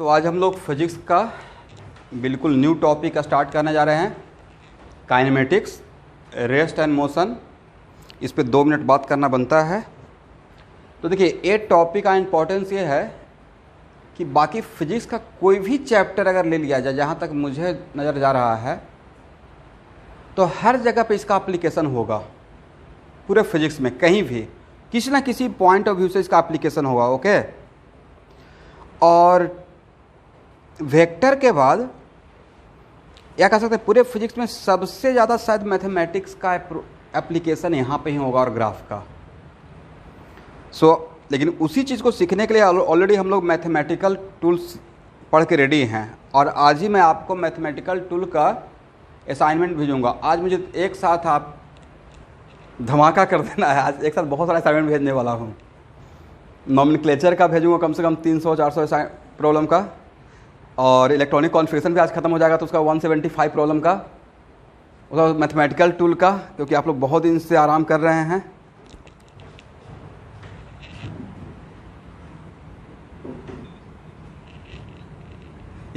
तो आज हम लोग फिजिक्स का बिल्कुल न्यू टॉपिक का स्टार्ट करने जा रहे हैं, काइनेमेटिक्स, रेस्ट एंड मोशन। इस पे 2 मिनट बात करना बनता है। तो देखिए, ये टॉपिक का इम्पोर्टेंस ये है कि बाकी फिजिक्स का कोई भी चैप्टर अगर ले लिया जाए, जहाँ तक मुझे नज़र जा रहा है, तो हर जगह पे इसका एप्लीकेशन होगा। पूरे फिजिक्स में कहीं भी किसी ना किसी पॉइंट ऑफ व्यू से इसका एप्लीकेशन होगा। ओके, और वेक्टर के बाद या कह सकते हैं पूरे फिजिक्स में सबसे ज़्यादा शायद मैथमेटिक्स का एप्लीकेशन यहाँ पे ही होगा और ग्राफ का। लेकिन उसी चीज़ को सीखने के लिए ऑलरेडी हम लोग मैथमेटिकल टूल्स पढ़ के रेडी हैं, और आज ही मैं आपको मैथमेटिकल टूल का असाइनमेंट भेजूँगा। आज मुझे एक साथ आप धमाका कर देना है। आज एक साथ बहुत सारा असाइनमेंट भेजने वाला हूँ। नॉमेनक्लेचर का भेजूँगा कम से कम 300-400 प्रॉब्लम का, और इलेक्ट्रॉनिक कॉन्फ़िगरेशन भी आज ख़त्म हो जाएगा तो उसका 175 प्रॉब्लम का, उसका मैथमेटिकल टूल का, क्योंकि आप लोग बहुत दिन से आराम कर रहे हैं।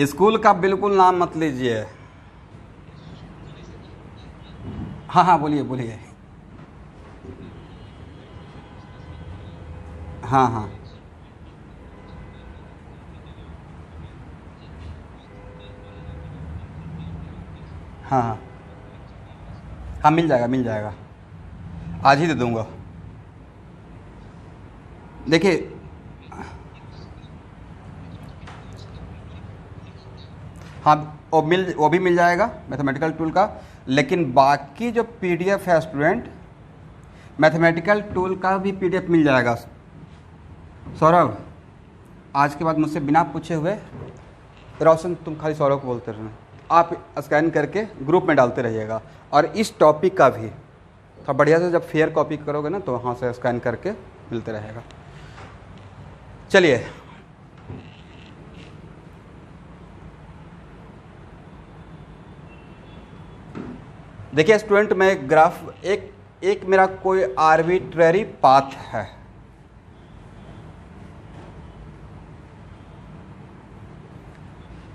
स्कूल का बिल्कुल नाम मत लीजिए। हाँ, बोलिए बोलिए। हाँ, हाँ, मिल जाएगा। आज ही दे दूँगा। देखिए, हाँ, वो भी मिल जाएगा मैथमेटिकल टूल का। लेकिन बाकी जो पीडीएफ है स्टूडेंट, मैथमेटिकल टूल का भी पीडीएफ मिल जाएगा। सौरभ, आज के बाद मुझसे बिना पूछे हुए, रोशन तुम खाली सौरभ को बोलते रहना, आप स्कैन करके ग्रुप में डालते रहिएगा। और इस टॉपिक का भी थोड़ा बढ़िया से जब फेयर कॉपी करोगे ना, तो वहाँ से स्कैन करके मिलते रहेगा। चलिए, देखिए स्टूडेंट, मैं ग्राफ एक मेरा कोई आर्बिट्ररी पाथ है,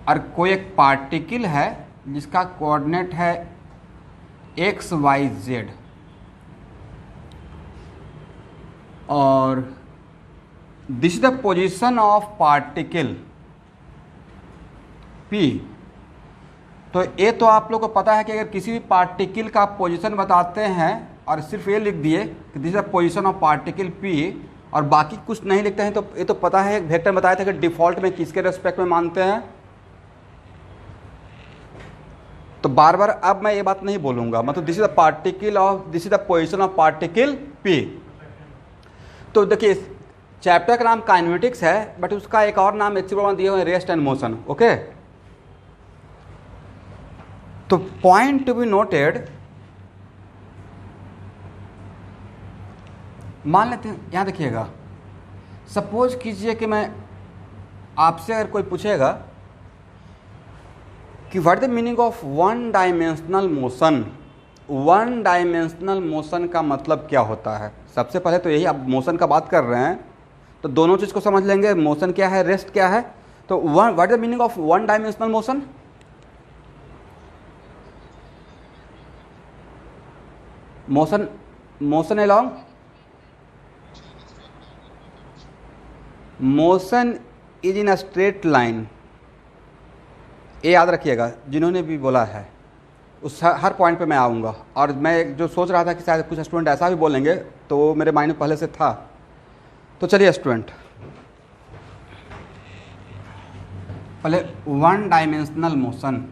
और कोई एक पार्टिकल है जिसका कोऑर्डिनेट है एक्स वाई जेड, और this is the position of particle P. तो ये तो आप लोग को पता है कि अगर किसी भी पार्टिकल का पोजीशन बताते हैं और सिर्फ ये लिख दिए कि this is the position of particle P, और बाकी कुछ नहीं लिखते हैं, तो ये तो पता है, वेक्टर बताया था कि डिफ़ॉल्ट में किसके रेस्पेक्ट में मानते हैं। तो बार बार अब मैं ये बात नहीं बोलूँगा, मतलब this is the particle of, this is the position of particle P. तो देखिए, चैप्टर का नाम काइनेमेटिक्स है, बट उसका एक और नाम एक्चुअली दिए हुए रेस्ट एंड मोशन। ओके, तो पॉइंट टू बी नोटेड, मान लेते हैं, यहाँ देखिएगा, सपोज कीजिए कि मैं आपसे अगर कोई पूछेगा कि what the meaning of one dimensional motion, one dimensional motion का मतलब क्या होता है। सबसे पहले तो यही, आप मोशन का बात कर रहे हैं तो दोनों चीज़ को समझ लेंगे, मोशन क्या है, रेस्ट क्या है। तो what the meaning of one dimensional motion, motion along, motion is in a straight line. ये याद रखिएगा, जिन्होंने भी बोला है उस हर पॉइंट पे मैं आऊँगा। और मैं जो सोच रहा था कि शायद कुछ स्टूडेंट ऐसा भी बोलेंगे, तो मेरे माइंड में पहले से था। तो चलिए स्टूडेंट, पहले वन डायमेंशनल मोशन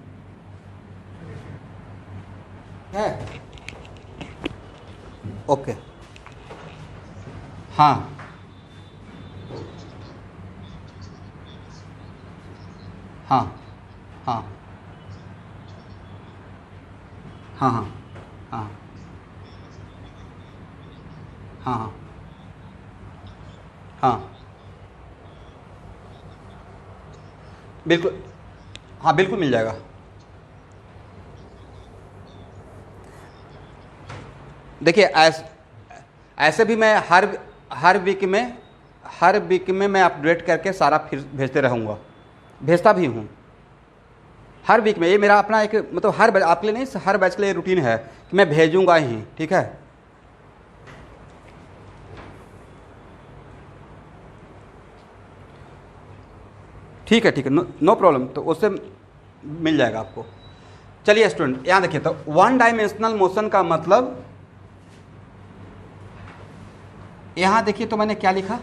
है। ओके, हाँ, हाँ, हाँ, हाँ, हाँ, हाँ, हाँ, हाँ, बिल्कुल, हाँ, बिल्कुल मिल जाएगा। देखिए, ऐसे भी मैं हर वीक में मैं अपडेट करके सारा फिर भेजते रहूँगा। भेजता भी हूँ हर वीक में। ये मेरा अपना एक मतलब हर बैच आपके लिए नहीं, हर बैच के लिए रूटीन है कि मैं भेजूंगा ही, ठीक है। ठीक है, ठीक है, नो प्रॉब्लम, तो उससे मिल जाएगा आपको। चलिए स्टूडेंट यहाँ देखिए, तो वन डायमेंशनल मोशन का मतलब यहाँ देखिए, तो मैंने क्या लिखा,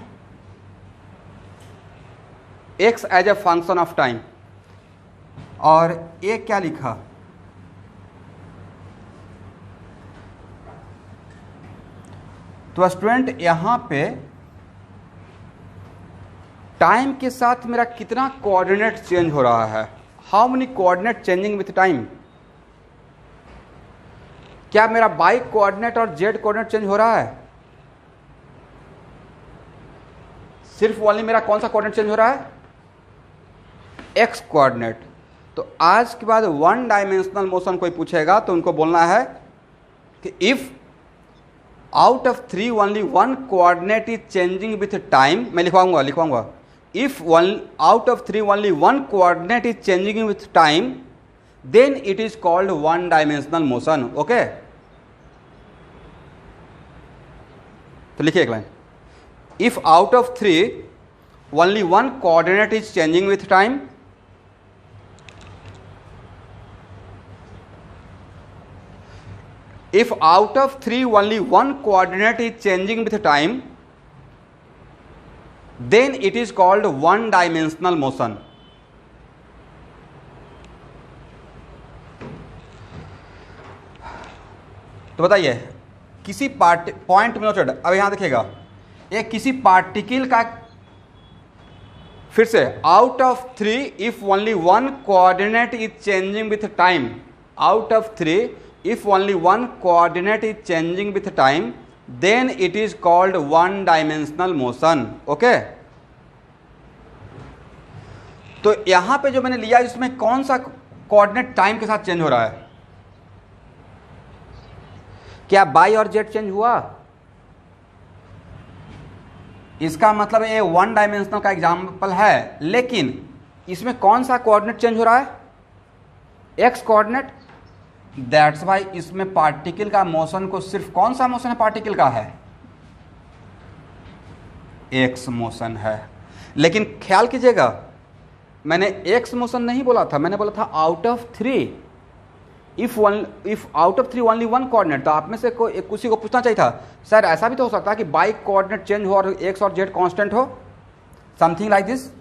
x as a function of time, और ये क्या लिखा, तो स्टूडेंट यहाँ पे टाइम के साथ मेरा कितना कोऑर्डिनेट चेंज हो रहा है, how many coordinate changing with time. क्या मेरा वाई कोऑर्डिनेट और जेड कोऑर्डिनेट चेंज हो रहा है? सिर्फ ओनली मेरा कौन सा कोऑर्डिनेट चेंज हो रहा है? X coordinate. तो आज के बाद वन डायमेंशनल मोशन कोई पूछेगा तो उनको बोलना है कि if out of three only one coordinate is changing with time, मैं लिखवाऊंगा if one out of three only one coordinate is changing with time, then it is called one dimensional motion. Okay, तो लिखिए एक line, if out of three only one coordinate is changing with time, if out of three only one coordinate is changing with time, then it is called one dimensional motion. तो बताइए किसी point में noted, अब यहां देखिएगा, एक किसी particle का, फिर से out of three if only one coordinate is changing with time, out of three if only one coordinate is changing with time, then it is called one dimensional motion. Okay, तो यहां पे जो मैंने लिया इसमें कौन सा कोऑर्डिनेट टाइम के साथ चेंज हो रहा है? क्या बाई और जेड चेंज हुआ? इसका मतलब ये वन डायमेंशनल का एग्जांपल है, लेकिन इसमें कौन सा कोऑर्डिनेट चेंज हो रहा है? X coordinate. दैट्स वाई इसमें पार्टिकल का मोशन को सिर्फ कौन सा मोशन है पार्टिकल का है? एक्स मोशन है। लेकिन ख्याल कीजिएगा, मैंने एक्स मोशन नहीं बोला था, मैंने बोला था out of three if out of three only one coordinate. तो आप में से किसी को पूछना चाहिए था, सर ऐसा भी तो हो सकता है कि बाई कोऑर्डिनेट चेंज हो और एक्स और जेड कांस्टेंट हो, समथिंग लाइक दिस।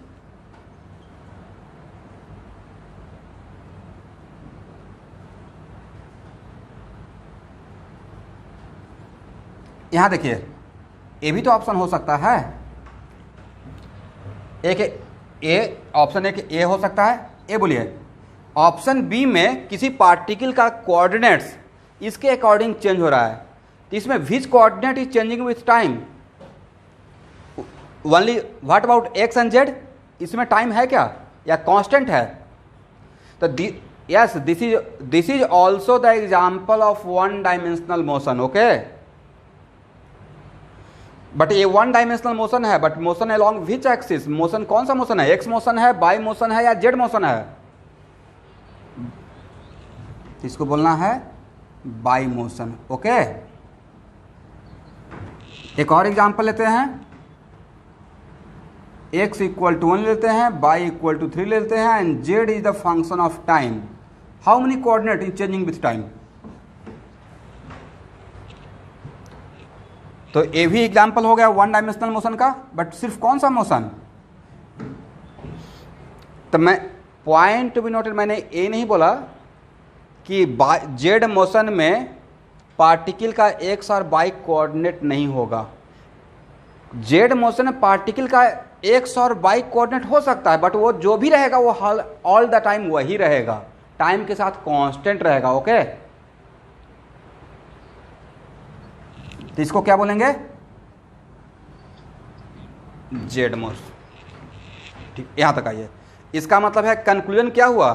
यहां देखिए, ये भी तो ऑप्शन हो सकता है, एक ए ऑप्शन, एक ए हो सकता है। ए बोलिए, ऑप्शन बी में किसी पार्टिकल का कोऑर्डिनेट्स इसके अकॉर्डिंग चेंज हो रहा है, तो इसमें which coordinate is changing with time? Only what about x and z? इसमें टाइम है क्या या कांस्टेंट है? तो yes, this is also the example of one dimensional motion. Okay, but ये वन डायमेंशनल मोशन है, but motion along which axis? Motion कौन सा मोशन है? एक्स मोशन है, बाई मोशन है या जेड मोशन है? इसको बोलना है बाई मोशन। ओके, एक और एग्जांपल लेते हैं, एक्स इक्वल टू 1 लेते हैं, बाई इक्वल टू 3 लेते हैं, and Z is the function of time. How many coordinate is changing with time? तो ये भी एग्जाम्पल हो गया वन डायमेंशनल मोशन का, बट सिर्फ कौन सा मोशन? तो मैं पॉइंट टू बी नोटेड, मैंने ये नहीं बोला कि जेड मोशन में पार्टिकल का एक्स और बाई कोऑर्डिनेट नहीं होगा। जेड मोशन में पार्टिकल का एक्स और बाई कोऑर्डिनेट हो सकता है, बट वो जो भी रहेगा वो ऑल द टाइम वही रहेगा, टाइम के साथ कांस्टेंट रहेगा। ओके, तो इसको क्या बोलेंगे? Z motion. ठीक, यहां तक आइए। इसका मतलब है कंक्लूजन क्या हुआ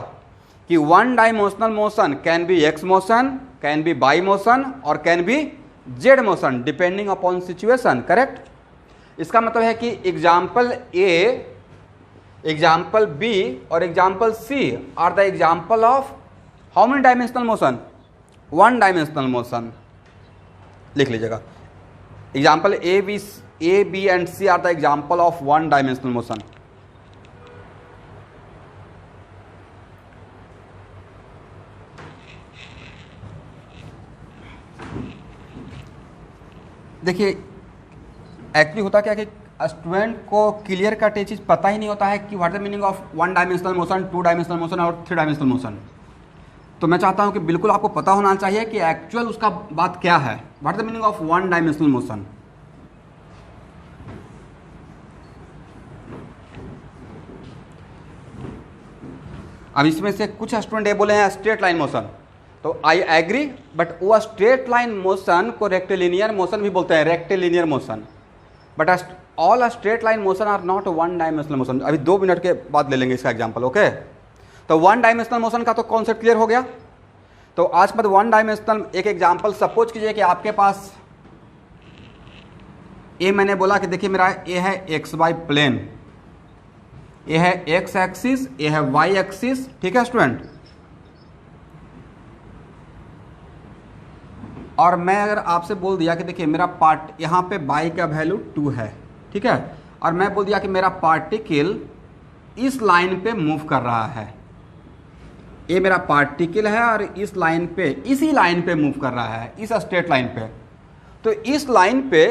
कि one dimensional motion can be x motion, can be y motion और can be z motion depending upon situation. Correct. इसका मतलब है कि एग्जाम्पल ए एग्जाम्पल बी और example C are the example of how many dimensional motion, one dimensional motion. लिख लीजिएगा, example A B and C are the example of one dimensional motion. देखिए actually होता क्या कि स्टूडेंट को clear cut ये चीज़ पता ही नहीं होता है कि what the meaning of one dimensional motion, two dimensional motion और थ्री डायमेंशनल मोशन। तो मैं चाहता हूं कि बिल्कुल आपको पता होना चाहिए कि एक्चुअल उसका बात क्या है, what the meaning of one dimensional motion. अब इसमें से कुछ स्टूडेंट ये बोले हैं स्ट्रेट लाइन मोशन, तो आई एग्री, बट वो स्ट्रेट लाइन मोशन को रेक्टिलिनियर मोशन भी बोलते हैं, rectilinear motion, but all straight line motion are not one dimensional motion. अभी 2 मिनट के बाद ले लेंगे इसका एग्जांपल, ओके। तो वन डायमेंशनल मोशन का तो कॉन्सेप्ट क्लियर हो गया। तो आज के बाद वन डायमेंशनल एक एग्जांपल सपोज कीजिए कि आपके पास ए, मैंने बोला कि देखिए मेरा ए है एक्स वाई प्लेन, ए है एक्स एक्सिस, ए है वाई एक्सिस, ठीक है स्टूडेंट। और मैं अगर आपसे बोल दिया कि देखिए मेरा पार्ट यहाँ पे बाई का वैल्यू 2 है, ठीक है, और मैं बोल दिया कि मेरा पार्टिकल इस लाइन पे मूव कर रहा है, ये मेरा पार्टिकल है और इस लाइन पे, इसी लाइन पे मूव कर रहा है, इस स्ट्रेट लाइन पे। तो इस लाइन पे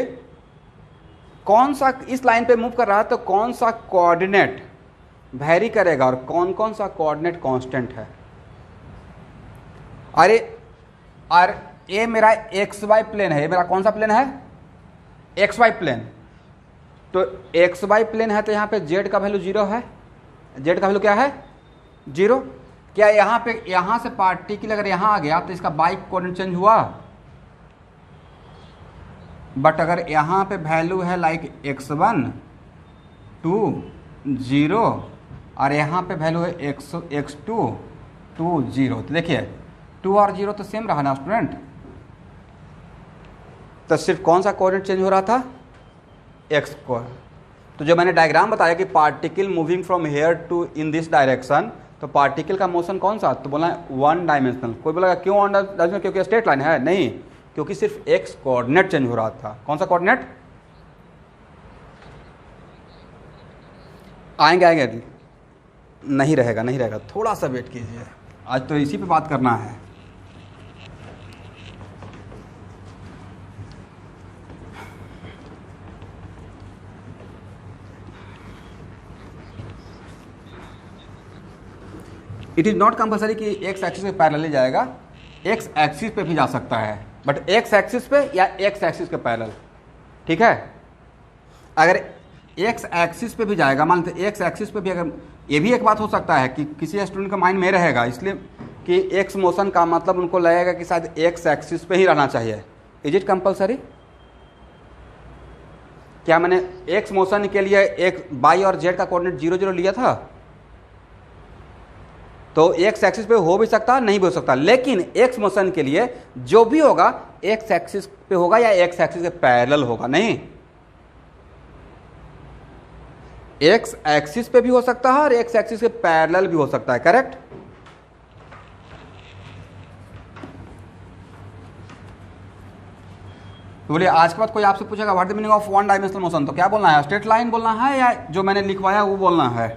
कौन सा, इस लाइन पे मूव कर रहा है तो कौन सा कोऑर्डिनेट वैरी करेगा और कौन कौन सा कोऑर्डिनेट कांस्टेंट है। अरे और ये मेरा एक्स वाई प्लेन है, ये मेरा कौन सा प्लेन है, एक्स वाई प्लेन। तो एक्स वाई प्लेन है तो यहाँ पे जेड का वैल्यू 0 है, जेड का वैल्यू क्या है 0। क्या यहाँ पे, यहाँ से पार्टिकल अगर यहाँ आ गया तो इसका बाई कोऑर्डिनेट चेंज हुआ, बट अगर यहाँ पे वैल्यू है लाइक x1 2 0 और यहाँ पे वैल्यू है x2 2 0, तो देखिए 2 और 0 तो सेम रहा ना स्टूडेंट। तो सिर्फ कौन सा कोऑर्डिनेट चेंज हो रहा था, x को। तो जो मैंने डायग्राम बताया कि particle moving from here to in this direction, तो पार्टिकल का मोशन कौन सा, तो बोला वन डायमेंशनल। कोई बोला क्यों वन डायमेंशनल, क्योंकि स्ट्रेट लाइन है, नहीं, क्योंकि सिर्फ x कोऑर्डिनेट चेंज हो रहा था। कौन सा कोऑर्डिनेट, आएंगे आएंगे, नहीं रहेगा नहीं रहेगा, थोड़ा सा वेट कीजिए, आज तो इसी पे बात करना है। इट इज नॉट कंपलसरी कि एक्स एक्सिस पे पैरेलल जाएगा, एक्स एक्सिस पे भी जा सकता है, बट एक्स एक्सिस पे या एक्स एक्सिस के पैरेलल, ठीक है। अगर एक्स एक्सिस पे भी जाएगा, मान लेते एक्स एक्सिस पे भी, अगर ये भी एक बात हो सकता है कि किसी स्टूडेंट का माइंड में रहेगा, इसलिए कि एक्स मोशन का मतलब उनको लगेगा कि शायद एक्स एक्सिस पे ही रहना चाहिए। इज इट कंपलसरी, क्या मैंने एक्स मोशन के लिए एक बाई और जेड का कोऑर्डिनेट 0 0 लिया था, तो एक्स एक्सिस पे हो भी सकता नहीं भी हो सकता, लेकिन एक्स मोशन के लिए जो भी होगा एक्स एक्सिस पे होगा या एक्स एक्सिस के पैरेलल होगा, नहीं, एक्स एक्सिस पे भी हो सकता है और एक्स एक्सिस के पैरेलल भी हो सकता है, करेक्ट। तो बोलिए आज के बाद कोई आपसे पूछेगा what the meaning of one dimensional motion, तो क्या बोलना है, स्ट्रेट लाइन बोलना है या जो मैंने लिखवाया वो बोलना है।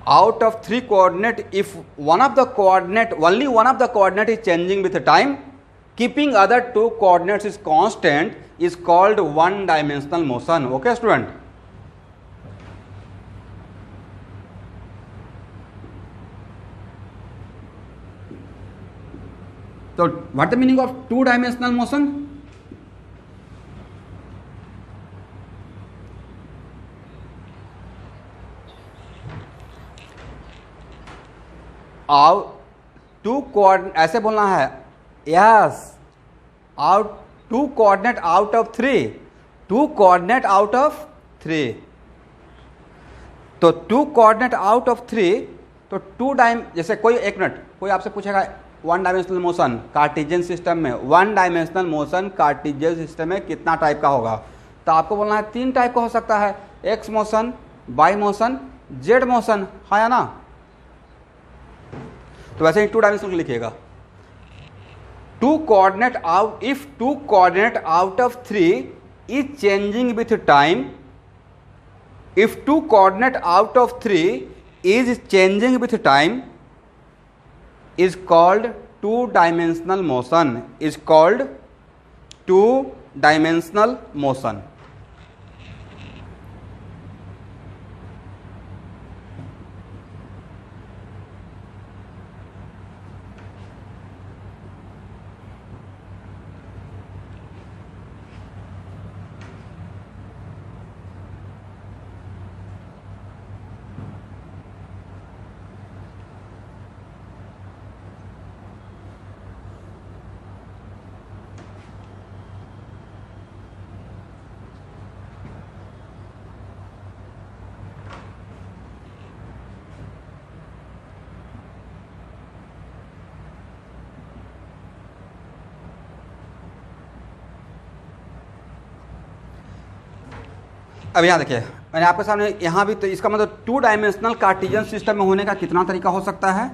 Out of 3 coordinate, if one of the coordinate, only one of the coordinate is changing with time, keeping other 2 coordinates is constant, is called one dimensional motion. Okay student, so what the meaning of 2 dimensional motion, out 2 coordinate, ऐसे बोलना है, yes, out 2 coordinate out of 3, 2 coordinate out of 3, तो 2 coordinate out of 3, तो 2 time, जैसे कोई, एक minute, कोई आपसे पूछेगा one dimensional motion cartesian system में, one dimensional motion cartesian system में कितना टाइप का होगा, तो आपको बोलना है 3 टाइप का हो सकता है, x motion, y motion z motion, हाँ या ना। तो वैसे ही 2 डायमेंशनल लिखिएगा, two coordinate out, if 2 coordinate out of 3 is changing with time, if 2 coordinate out of 3 is changing with time is called 2-dimensional motion, is called 2-dimensional motion. अब यहाँ देखिए, मैंने आपके सामने यहाँ भी, तो इसका मतलब 2 डायमेंशनल कार्टेशियन सिस्टम में होने का कितना तरीका हो सकता है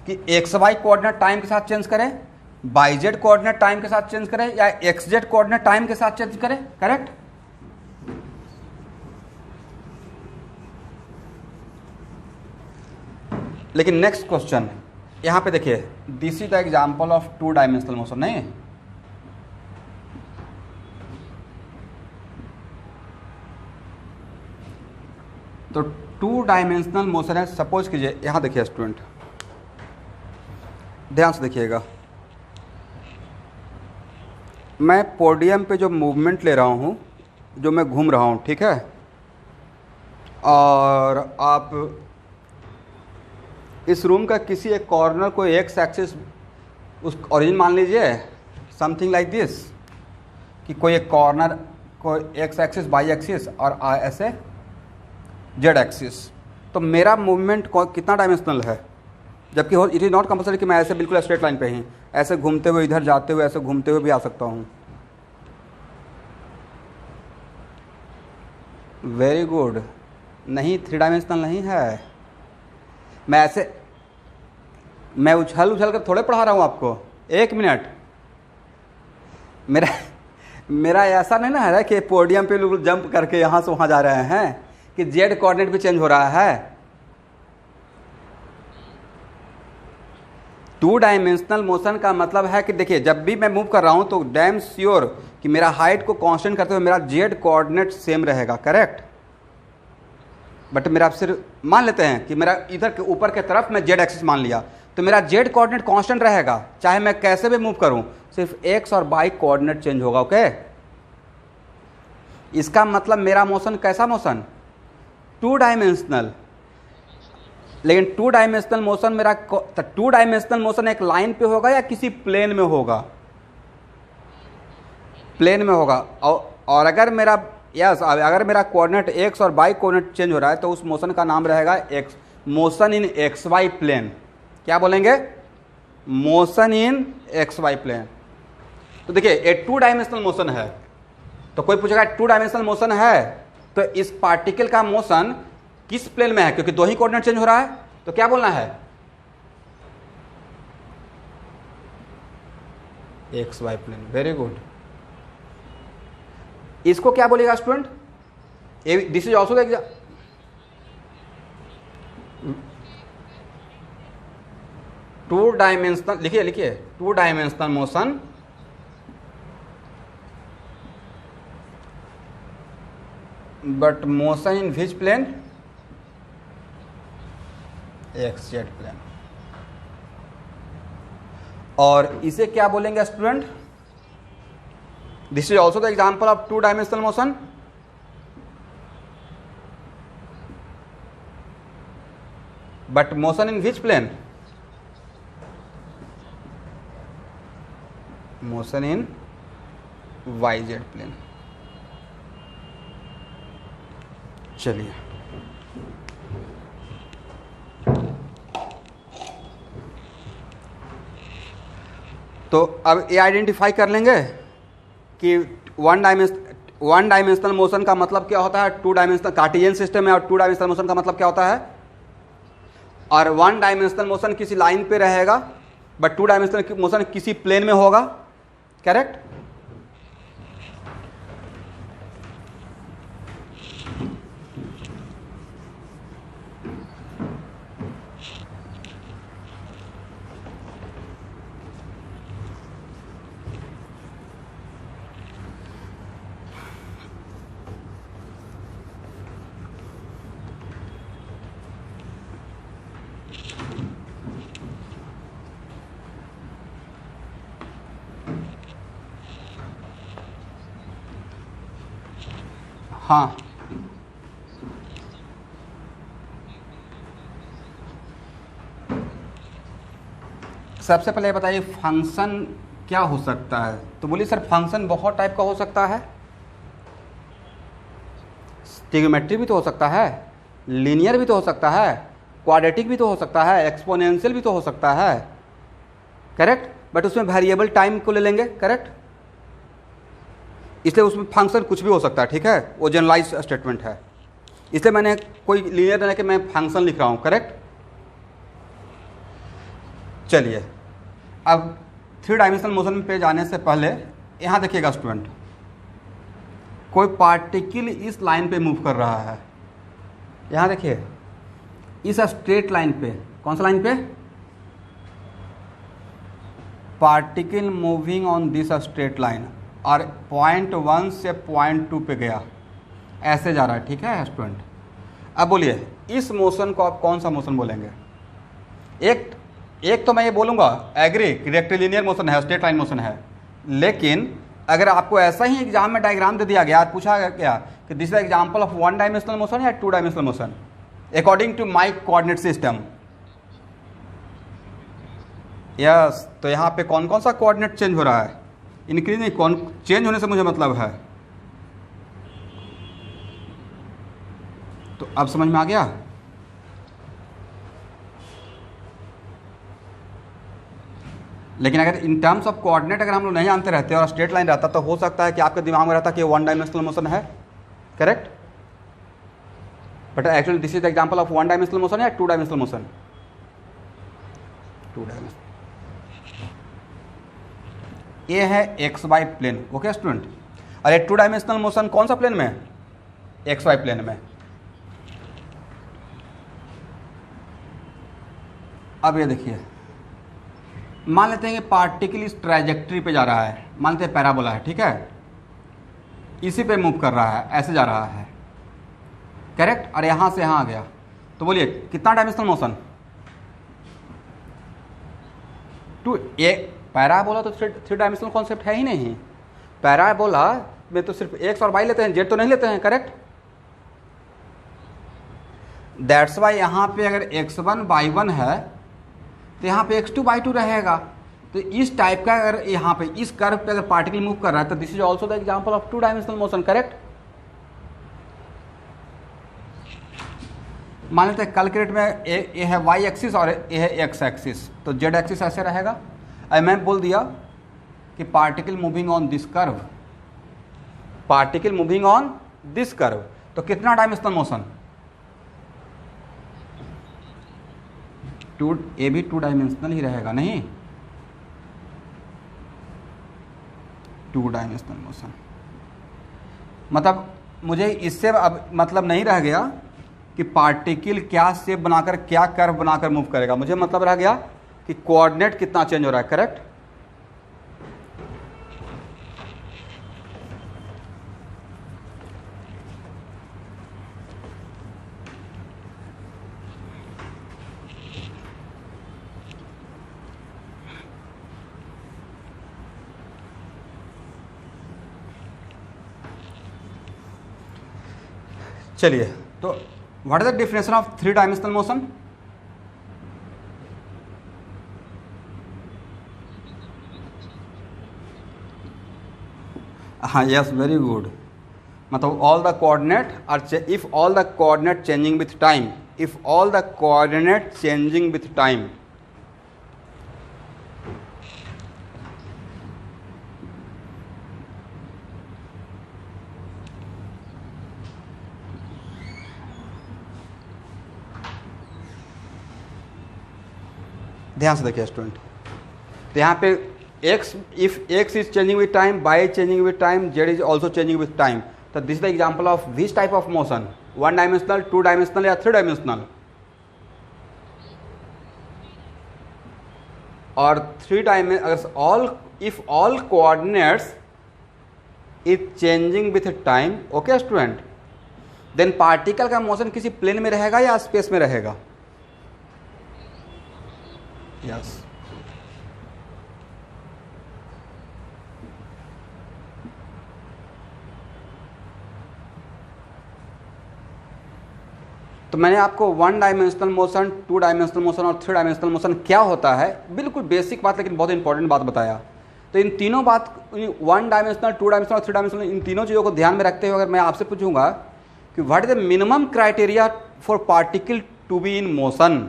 कि एक्स वाई कोऑर्डिनेट टाइम के साथ चेंज करें, वाई जेड कोऑर्डिनेट टाइम के साथ चेंज करें, या एक्स जेड कोऑर्डिनेट टाइम के साथ चेंज करें, करेक्ट। लेकिन नेक्स्ट क्वेश्चन यहाँ पे देखिए, this is the example of 2 dimensional motion, नहीं है? तो 2 डायमेंशनल मोशन है, सपोज कीजिए, यहाँ देखिए स्टूडेंट, ध्यान से देखिएगा, मैं पोडियम पे जो मूवमेंट ले रहा हूँ, जो मैं घूम रहा हूँ, ठीक है, और आप इस रूम का किसी एक कॉर्नर को एक्स एक्सिस उस ओरिजिन मान लीजिए, समथिंग लाइक दिस, कि कोई एक कॉर्नर को एक्स एक्सिस वाई एक्सिस और ऐसे जेड एक्सिस, तो मेरा मूवमेंट कितना डायमेंशनल है, जबकि इट इज़ नॉट कंपल्सरी कि मैं ऐसे बिल्कुल स्ट्रेट लाइन पे ही, ऐसे घूमते हुए इधर जाते हुए, ऐसे घूमते हुए भी आ सकता हूँ। वेरी गुड, नहीं 3 डायमेंशनल नहीं है। मैं ऐसे, मैं उछल उछल कर थोड़े पढ़ा रहा हूँ आपको, 1 मिनट, मेरा ऐसा नहीं ना है कि पोडियम पे लोग जंप करके यहाँ से वहाँ जा रहे हैं, कि जेड कोऑर्डिनेट भी चेंज हो रहा है। 2 डायमेंशनल मोशन का मतलब है कि देखिए, जब भी मैं मूव कर रहा हूं तो डैम श्योर कि मेरा हाइट को कांस्टेंट करते हुए मेरा जेड कोऑर्डिनेट सेम रहेगा, करेक्ट। बट मेरा सिर्फ मान लेते हैं कि मेरा इधर के ऊपर के तरफ मैं जेड एक्सिस मान लिया, तो मेरा जेड कोऑर्डिनेट कांस्टेंट रहेगा, चाहे मैं कैसे भी मूव करूं, सिर्फ एक्स और वाई कोऑर्डिनेट चेंज होगा, ओके। इसका मतलब मेरा मोशन कैसा मोशन, 2 डायमेंशनल। लेकिन 2 डायमेंशनल मोशन मेरा, 2 डायमेंशनल मोशन एक लाइन पे होगा या किसी प्लेन में होगा, प्लेन में होगा। और अगर मेरा अगर मेरा कोऑर्डिनेट एक्स और वाई कोऑर्डिनेट चेंज हो रहा है, तो उस मोशन का नाम रहेगा x, motion in x y plane. क्या बोलेंगे, motion in x y plane. तो देखिए, ये 2 डायमेंशनल मोशन है, तो कोई पूछेगा 2 डायमेंशनल मोशन है तो इस पार्टिकल का मोशन किस प्लेन में है, क्योंकि 2 ही कोऑर्डिनेट चेंज हो रहा है, तो क्या बोलना है, x y plane. Very good. इसको क्या बोलेगा student, this is also the exam, 2 dimensional, लिखिए लिखिए, 2 dimensional motion but motion in which plane, x z plane. और इसे क्या बोलेंगे student, this is also the example of 2 dimensional motion, but motion in which plane, motion in y z plane. चलिए, तो अब ये आइडेंटिफाई कर लेंगे कि 1 डायमेंशन, वन डायमेंशनल मोशन का मतलब क्या होता है, टू डायमेंशनल कार्टेशियन सिस्टम है, और टू डायमेंशनल मोशन का मतलब क्या होता है, और वन डायमेंशनल मोशन किसी लाइन पे रहेगा, बट टू डायमेंशनल मोशन किसी प्लेन में होगा, करेक्ट। हाँ, सबसे पहले बताइए फंक्शन क्या हो सकता है। तो बोलिए सर फंक्शन बहुत टाइप का हो सकता है, ट्रिग्नोमेट्री भी तो हो सकता है, लीनियर भी तो हो सकता है, क्वाड्रेटिक भी तो हो सकता है, एक्सपोनेंशियल भी तो हो सकता है, करेक्ट। बट उसमें वेरिएबल टाइम को ले लेंगे, करेक्ट, इसलिए उसमें फंक्शन कुछ भी हो सकता है, ठीक है, वो जनरलाइज स्टेटमेंट है, इसलिए मैंने कोई लीनियर नहीं कि मैं फंक्शन लिख रहा हूँ, करेक्ट। चलिए अब थ्री डायमेंशनल मोशन पे जाने से पहले यहाँ देखिएगा स्टूडेंट, कोई पार्टिकल इस लाइन पे मूव कर रहा है, यहाँ देखिए इस स्ट्रेट लाइन पे, कौन सा लाइन पे, particle moving on this straight line, और पॉइंट 1 से पॉइंट 2 पे गया, ऐसे जा रहा है, ठीक है स्टूडेंट। अब बोलिए इस मोशन को आप कौन सा मोशन बोलेंगे। एक तो मैं ये बोलूँगा एग्री कि रेक्टिलिनियर मोशन है, स्ट्रेट लाइन मोशन है, लेकिन अगर आपको ऐसा ही एग्जाम में डायग्राम दे दिया गया, पूछा गया कि this is example of one dimensional motion या two dimensional motion according to my coordinate system, yes, तो यहाँ पे कौन कौन सा कोऑर्डिनेट चेंज हो रहा है, इंक्रीज नहीं, कौन चेंज होने से मुझे मतलब है। तो अब समझ में आ गया। लेकिन अगर इन टर्म्स ऑफ कोऑर्डिनेट अगर हम लोग नहीं जानते रहते और स्ट्रेट लाइन रहता तो हो सकता है कि आपके दिमाग में रहता कि वन डायमेंशनल मोशन है, correct, but actually this is the example of one dimensional motion या two dimensional motion, two dimensional. ये है x y plane, okay student, और ये टू डायमेंशनल मोशन कौन सा प्लेन में, एक्स वाई प्लेन में। अब ये देखिए, मान लेते हैं कि पार्टिकल इस ट्रैजेक्टरी पे जा रहा है, मान लेते हैं पैराबोला है, ठीक है, इसी पे मूव कर रहा है, ऐसे जा रहा है, करेक्ट, और यहाँ से यहाँ आ गया, तो बोलिए कितना dimensional motion, two. A parabola तो थ्री डायमेंशनल कॉन्सेप्ट है ही नहीं, पैराबोला में तो सिर्फ एक्स और वाई लेते हैं, जेड तो नहीं लेते हैं, करेक्ट। दैट्स वाई यहाँ पे अगर x1/1 है तो यहाँ पे x2/2 रहेगा। तो इस टाइप का अगर यहाँ पे इस कर्व पे अगर पार्टिकल मूव कर रहा है तो this is also the example of to dimensional motion, correct. मान लेते हैं कैलकुलेट में ये है y एक्सिस और ये है x एक्सिस, तो z एक्सिस ऐसे रहेगा। अब मैं बोल दिया कि particle moving on this curve, particle moving on this curve, तो कितना डायमेंशनल मोशन, टू, ये भी टू डायमेंशनल ही रहेगा, नहीं, टू डायमेंशनल मोशन। मतलब मुझे इससे अब मतलब नहीं रह गया कि पार्टिकल क्या शेप बनाकर क्या कर्व बनाकर मूव करेगा, मुझे मतलब रह गया कि कोऑर्डिनेट कितना चेंज हो रहा है, करेक्ट। चलिए, तो what is the definition of three dimensional motion. हाँ, यस, वेरी गुड। मतलब all the coordinate are, if all the coordinate changing with time, if all the coordinate changing with time, ध्यान से देखिए स्टूडेंट, तो यहाँ पे x, if x is changing with time, y is changing with time, z is also changing with time, तो this is the example of this type of motion, 1 dimensional, 2 dimensional या 3 dimensional. और 3 dimension, अगर all, if all coordinates is changing with time, okay student, then particle का motion किसी plane में रहेगा या space में रहेगा? यस। तो मैंने आपको 1 डायमेंशनल मोशन, 2 डायमेंशनल मोशन और 3 डायमेंशनल मोशन क्या होता है, बिल्कुल बेसिक बात लेकिन बहुत इंपॉर्टेंट बात बताया। तो इन तीनों बात, 1 डायमेंशनल, 2 डायमेंशनल और 3 डायमेंशनल, इन तीनों चीज़ों को ध्यान में रखते हुए अगर मैं आपसे पूछूंगा कि what is the minimum criteria for particle to be in motion,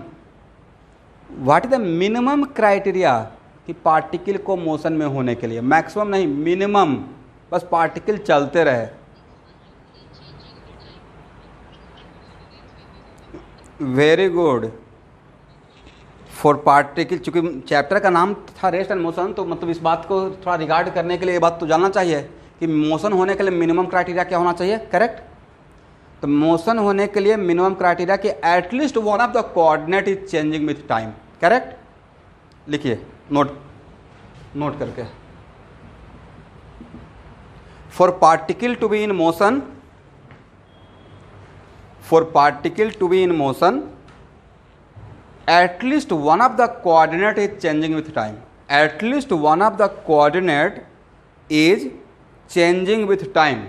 what is the minimum criteria कि पार्टिकल को मोशन में होने के लिए, मैक्सिमम नहीं, मिनिमम, बस पार्टिकल चलते रहे। Very good. फॉर पार्टिकल, चूंकि चैप्टर का नाम था रेस्ट एंड मोशन, तो मतलब इस बात को थोड़ा रिगार्ड करने के लिए ये बात तो जानना चाहिए कि मोशन होने के लिए मिनिमम क्राइटेरिया क्या होना चाहिए, करेक्ट। तो मोशन होने के लिए मिनिमम क्राइटेरिया कि at least one of the coordinate is changing with time, correct. लिखिए नोट करके, for particle to be in motion, for particle to be in motion, at least one of the coordinate is changing with time, at least one of the coordinate is changing with time।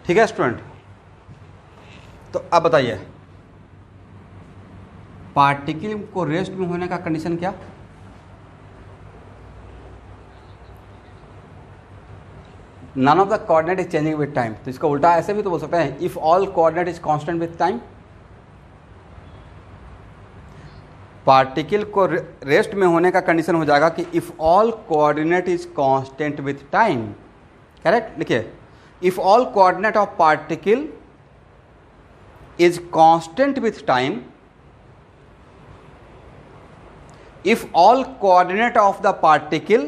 ठीक है student, तो अब बताइए particle को rest में होने का condition क्या? None of the coordinate is changing with time. तो इसका उल्टा ऐसे भी तो बोल सकते हैं, if all coordinate is constant with time. Particle को रेस्ट में होने का कंडीशन हो जाएगा कि if all coordinate is constant with time, correct. लिखिए, if all coordinate of particle is constant with time, if all coordinate of the particle,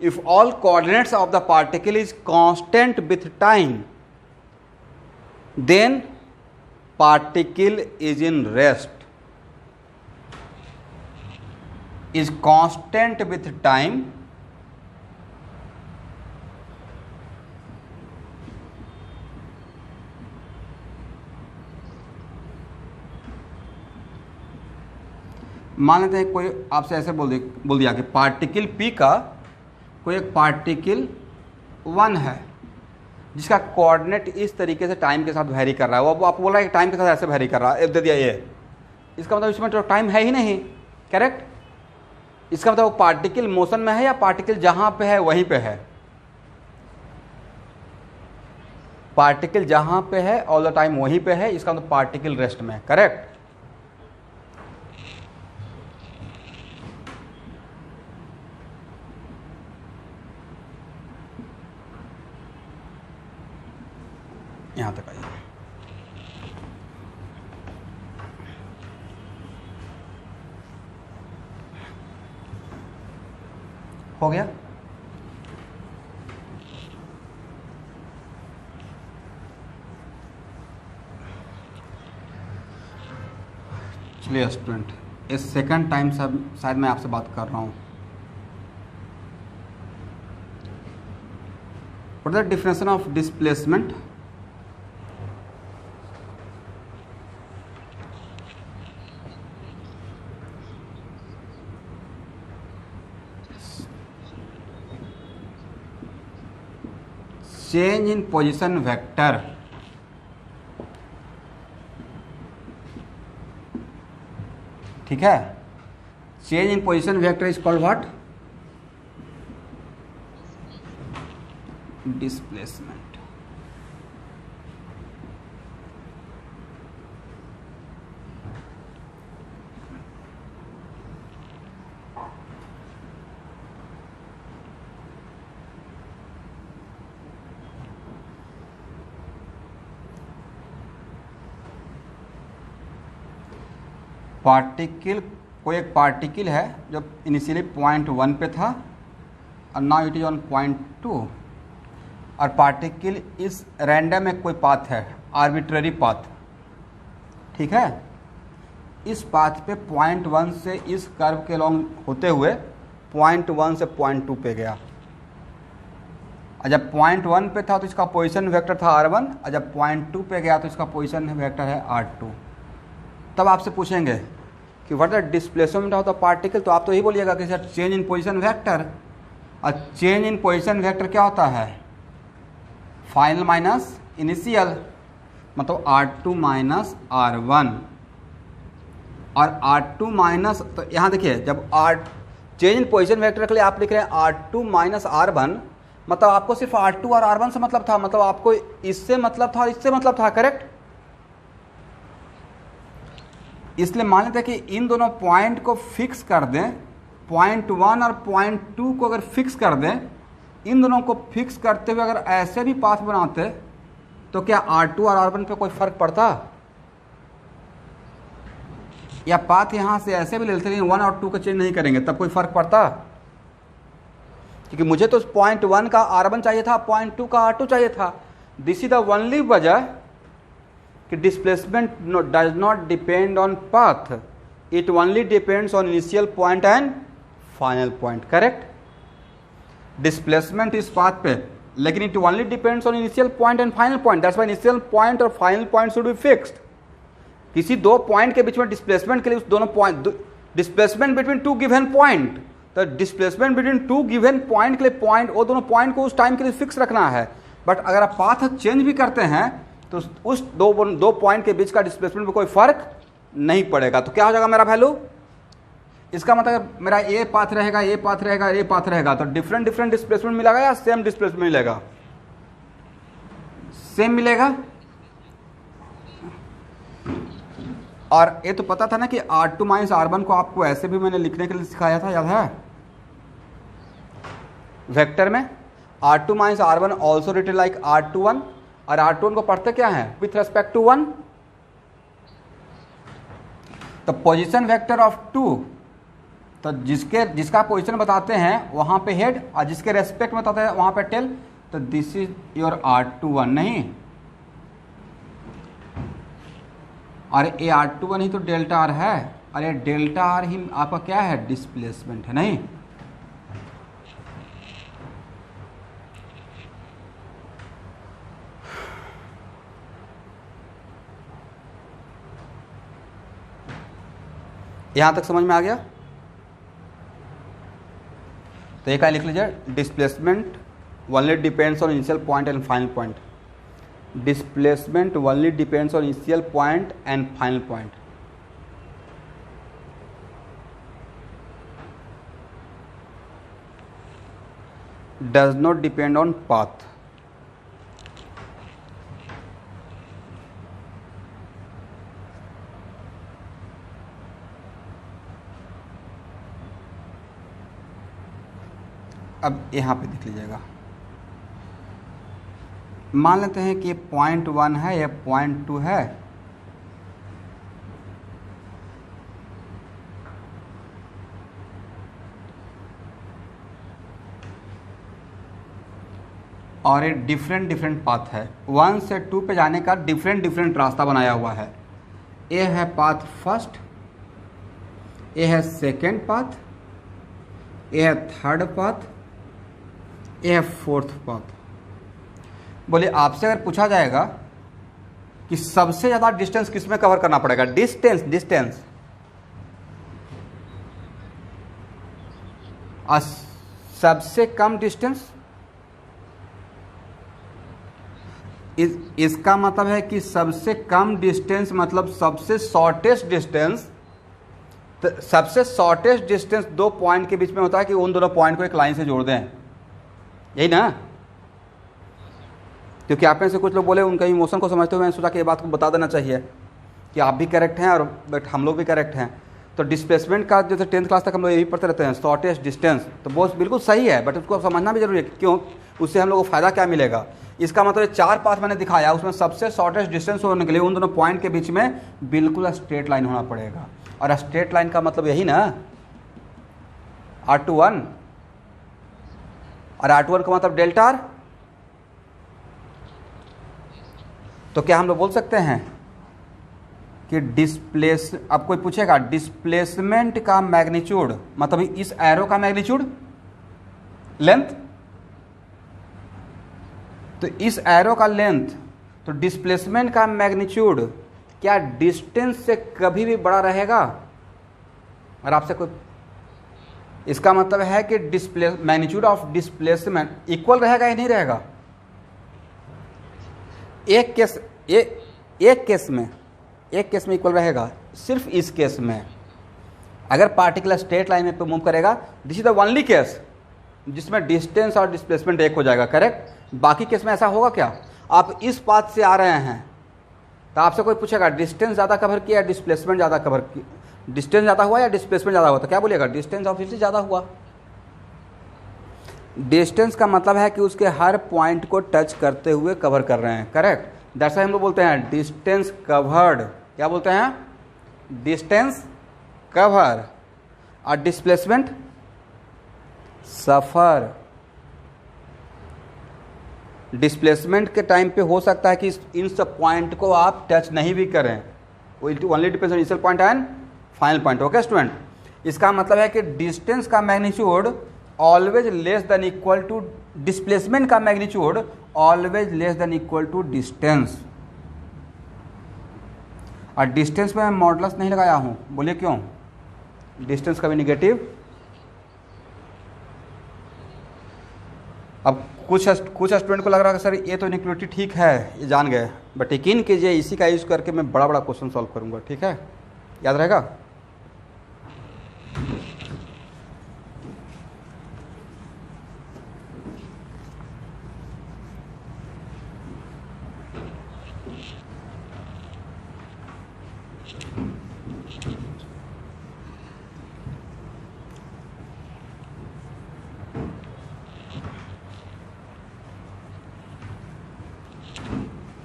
if all coordinates of the particle is constant with time, then particle is in rest, is constant with time, मान लेते हैं कोई आपसे ऐसे बोल दिया कि particle P का कोई एक पार्टिकल 1 है जिसका कोऑर्डिनेट इस तरीके से टाइम के साथ वेरी कर रहा है। वो आपको बोल रहा है कि टाइम के साथ ऐसे वेरी कर रहा है, दे दिया ये, इसका मतलब इसमें तो टाइम है ही नहीं, करेक्ट। इसका मतलब वो पार्टिकल मोशन में है या पार्टिकल जहाँ पे है वहीं पे है? पार्टिकल जहाँ पे है ऑल द टाइम वहीं पे है, इसका मतलब पार्टिकल रेस्ट में है, करेक्ट। यहाँ तक आइए। हो गया? चलिए स्टूडेंट, इस सेकंड टाइम शायद मैं आपसे बात कर रहा हूँ। What is the definition of displacement? Change in position vector, ठीक है, change in position vector is called what? Displacement. Particle, कोई एक पार्टिकल है जो इनिशियली पॉइंट 1 पे था और now it is on point 2, और पार्टिकल इस रैंडम में कोई पाथ है, आर्बिट्ररी पाथ, ठीक है। इस पाथ पे पॉइंट 1 से इस कर्व के लॉन्ग होते हुए पॉइंट 1 से पॉइंट 2 पे गया, और जब पॉइंट 1 पे था तो इसका पोजीशन वेक्टर था r1, और जब पॉइंट 2 पे गया तो इसका पोजीशन वेक्टर है r2। तब आपसे पूछेंगे कि what the displacement of the particle, तो आप तो यही बोलिएगा कि sir change in position vector, और चेंज इन पोजीशन वेक्टर क्या होता है? फाइनल माइनस इनिशियल, मतलब r2 माइनस r1, और r2 माइनस, तो यहाँ देखिए जब चेंज इन पोजीशन वेक्टर के लिए आप लिख रहे हैं r2 माइनस r1, मतलब आपको सिर्फ r2 और r1 से मतलब था, मतलब आपको इससे मतलब था और इससे मतलब था, करेक्ट। इसलिए मान लेते हैं कि इन दोनों पॉइंट को फिक्स कर दें, पॉइंट 1 और पॉइंट 2 को अगर फिक्स कर दें, इन दोनों को फिक्स करते हुए अगर ऐसे भी पाथ बनाते तो क्या r2 और r1 पे कोई फर्क पड़ता? या पाथ यहाँ से ऐसे भी ले लेते, लेकिन 1 और 2 का चेंज नहीं करेंगे तब कोई फर्क पड़ता? क्योंकि मुझे तो पॉइंट 1 का r1 चाहिए था, पॉइंट 2 का r2 चाहिए था। दिस इज द ओनली वजह कि displacement does not depend on path, it only depends on initial point and final point, correct. Displacement इस पाथ पे, लेकिन it only depends on initial point and final point, that's why initial point और final point should be fixed. किसी दो point के बीच में displacement के लिए उस दोनों point, displacement between two given point, तो displacement between two given point के लिए पॉइंट, वो दोनों पॉइंट को उस टाइम के लिए फिक्स रखना है। बट अगर आप पाथ चेंज भी करते हैं तो उस दो पॉइंट के बीच का डिस्प्लेसमेंट में कोई फर्क नहीं पड़ेगा। तो क्या हो जाएगा मेरा वैल्यू? इसका मतलब मेरा ये पाथ रहेगा, ये पाथ रहेगा, ये पाथ रहेगा, तो डिफरेंट डिफरेंट डिस्प्लेसमेंट मिलेगा या सेम डिस्प्लेसमेंट मिलेगा? सेम मिलेगा। और ये तो पता था ना कि r2 माइनस r1 को आपको ऐसे भी मैंने लिखने के लिए सिखाया था, याद है? वेक्टर में r2 minus r1 also written like r21, और r21 को पढ़ते क्या है? With respect to 1। तो पोजीशन वेक्टर ऑफ 2, तो जिसका पोजीशन बताते हैं वहां पे हेड, और जिसके रेस्पेक्ट में बताते हैं वहां पे टेल, तो दिस इज योर r21 नहीं, और ये r21 ही तो डेल्टा r है, और ये डेल्टा r ही आपका क्या है? डिस्प्लेसमेंट है, नहीं? यहां तक समझ में आ गया? तो एक लिख लीजिए, displacement only depends on initial point and final point. Displacement only depends on initial point and final point. Does not depend on path. अब यहाँ पे देख लीजिएगा, मान लेते हैं कि ये पॉइंट 1 है, ये पॉइंट 2 है, और ये डिफरेंट डिफरेंट पाथ है। 1 से 2 पे जाने का डिफरेंट डिफरेंट रास्ता बनाया हुआ है। ये है पाथ फर्स्ट, ये है सेकेंड पाथ, ये है थर्ड पाथ, ये है फोर्थ पाथ। बोले आपसे अगर पूछा जाएगा कि सबसे ज़्यादा डिस्टेंस किस में कवर करना पड़ेगा? डिस्टेंस और सबसे कम डिस्टेंस, इसका मतलब है कि सबसे कम डिस्टेंस मतलब सबसे शॉर्टेस्ट डिस्टेंस, तो सबसे शॉर्टेस्ट डिस्टेंस दो पॉइंट के बीच में होता है कि उन दोनों पॉइंट को एक लाइन से जोड़ दें, यही ना। क्योंकि आप में से कुछ लोग बोले उनका इमोशन को समझते हुए मैंने सोचा कि ये बात को बता देना चाहिए कि आप भी करेक्ट हैं और बट हम लोग भी करेक्ट हैं। तो डिस्प्लेसमेंट का जैसे 10th क्लास तक हम लोग यही पढ़ते रहते हैं, शॉर्टेस्ट डिस्टेंस, तो वो बिल्कुल सही है, बट उसको समझना भी जरूरी है। क्यों? उससे हम लोग को फ़ायदा क्या मिलेगा। इसका मतलब 4 पाथ मैंने दिखाया, उसमें सबसे शॉर्टेस्ट डिस्टेंस होने के लिए उन दोनों पॉइंट के बीच में बिल्कुल स्ट्रेट लाइन होना पड़ेगा। और स्ट्रेट लाइन का मतलब यही ना, R21, और R21 का मतलब डेल्टा R। तो क्या हम लोग बोल सकते हैं कि अब कोई पूछेगा डिस्प्लेसमेंट का मैग्नीट्यूड मतलब इस एरो का मैग्नीट्यूड लेंथ, तो इस एरो का लेंथ, तो डिस्प्लेसमेंट का मैग्नीट्यूड क्या डिस्टेंस से कभी भी बड़ा रहेगा। और आपसे कोई, इसका मतलब है कि मैग्नीट्यूड ऑफ डिस्प्लेसमेंट इक्वल रहेगा या नहीं रहेगा। एक केस में इक्वल रहेगा, सिर्फ इस केस में अगर पार्टिकुलर स्ट्रेट लाइन में मूव करेगा, this is the only case जिसमें डिस्टेंस और डिस्प्लेसमेंट एक हो जाएगा, करेक्ट। बाकी केस में ऐसा होगा क्या, आप इस पाथ से आ रहे हैं तो आपसे कोई पूछेगा डिस्टेंस ज़्यादा कवर किया या डिस्प्लेसमेंट ज़्यादा कवर किया, डिस्टेंस ज़्यादा हुआ या डिस्प्लेसमेंट ज़्यादा हुआ, तो क्या बोलिएगा, डिस्टेंस ऑब्वियसली ज़्यादा हुआ। डिस्टेंस का मतलब है कि उसके हर पॉइंट को टच करते हुए कवर कर रहे हैं, करेक्ट। दैट्स व्हाई हम लोग बोलते हैं डिस्टेंस कवर्ड, क्या बोलते हैं, डिस्टेंस कवर। और डिस्प्लेसमेंट सफर। डिस्प्लेसमेंट के टाइम पे हो सकता है कि इन सब पॉइंट को आप टच नहीं भी करें, only depends on initial point and final point, okay student. इसका मतलब है कि डिस्टेंस का magnitude always less than equal to, displacement का magnitude always less than equal to distance. और डिस्टेंस में मैं मॉडुलस नहीं लगाया हूं, बोलिए क्यों, डिस्टेंस कभी निगेटिव। अब कुछ स्टूडेंट को लग रहा है सर ये तो इनइक्वालिटी ठीक है, ये जान गए, बट यकीन कीजिए इसी का यूज़ करके मैं बड़ा बड़ा क्वेश्चन सॉल्व करूंगा, ठीक है, याद रहेगा।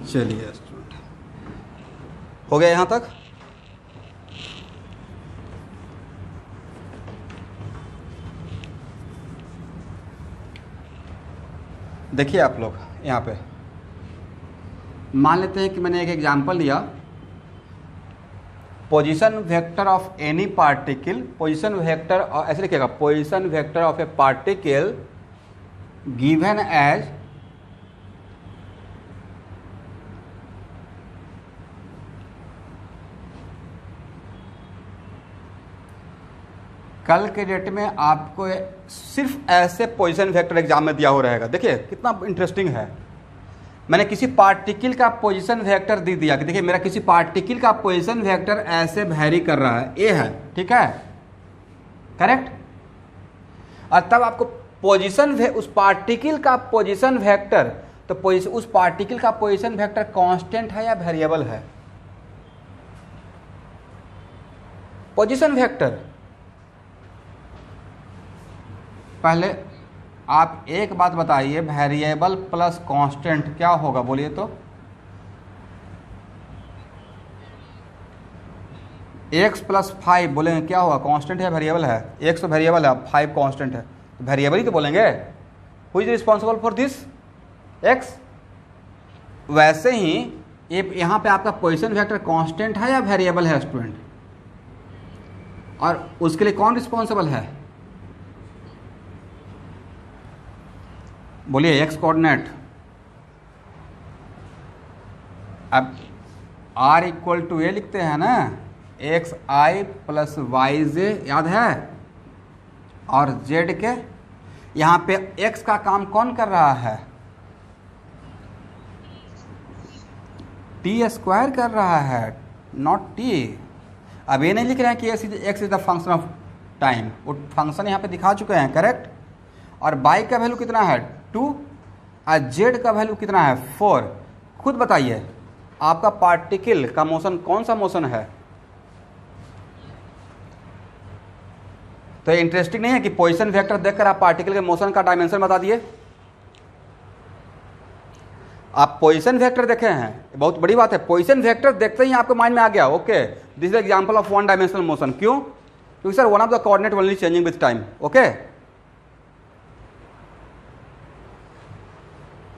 चलिए स्टूडेंट, हो गया यहाँ तक। देखिए आप लोग यहाँ पे मान लेते हैं कि मैंने एक एग्जांपल लिया, position vector of any particle, position vector ऐसे लिखिएगा, position vector of a particle given as कल के डेट में आपको सिर्फ ऐसे पोजीशन वेक्टर एग्जाम में दिया हो रहेगा। देखिए कितना इंटरेस्टिंग है, मैंने किसी पार्टिकल का पोजीशन वेक्टर दे दिया कि देखिए मेरा किसी पार्टिकल का पोजीशन वेक्टर ऐसे वैरी कर रहा है, ए है, ठीक है, करेक्ट। और तब आपको पोजीशन उस पार्टिकल का पोजीशन वेक्टर, तो उस पार्टिकल का पोजीशन वेक्टर कांस्टेंट है या वेरिएबल है, पोजीशन वेक्टर। पहले आप एक बात बताइए, वेरिएबल प्लस कांस्टेंट क्या होगा, बोलिए तो। x प्लस 5 बोलेंगे क्या होगा, कांस्टेंट है वेरिएबल है, x तो वेरिएबल है, 5 कांस्टेंट है, तो वेरिएबल ही तो बोलेंगे। Who is responsible for this, x। वैसे ही यहाँ पे आपका पोजीशन वेक्टर कांस्टेंट है या वेरिएबल है स्टूडेंट, और उसके लिए कौन रिस्पॉन्सिबल है, बोलिए एक्स कोऑर्डिनेट। अब r इक्वल टू ए लिखते हैं ना, एक्स आई प्लस वाई जे, याद है, और z के यहाँ पे x का काम कौन कर रहा है, टी स्क्वायर कर रहा है, नॉट टी। अब ये नहीं लिख रहे हैं कि x is the function of time, वो फंक्शन यहाँ पे दिखा चुके हैं, करेक्ट। और बाई का वैल्यू कितना है 2 और जेड का वैल्यू कितना है 4। खुद बताइए आपका पार्टिकल का मोशन कौन सा मोशन है। तो ये इंटरेस्टिंग नहीं है कि पोजीशन वेक्टर देखकर आप पार्टिकल के मोशन का डायमेंशन बता दिए। आप पोजीशन वेक्टर देखे हैं, बहुत बड़ी बात है। पोजीशन वेक्टर देखते ही आपके माइंड में आ गया, okay this is example of one dimensional motion. क्यों? क्योंकि sir one of the coordinate only changing with time, okay.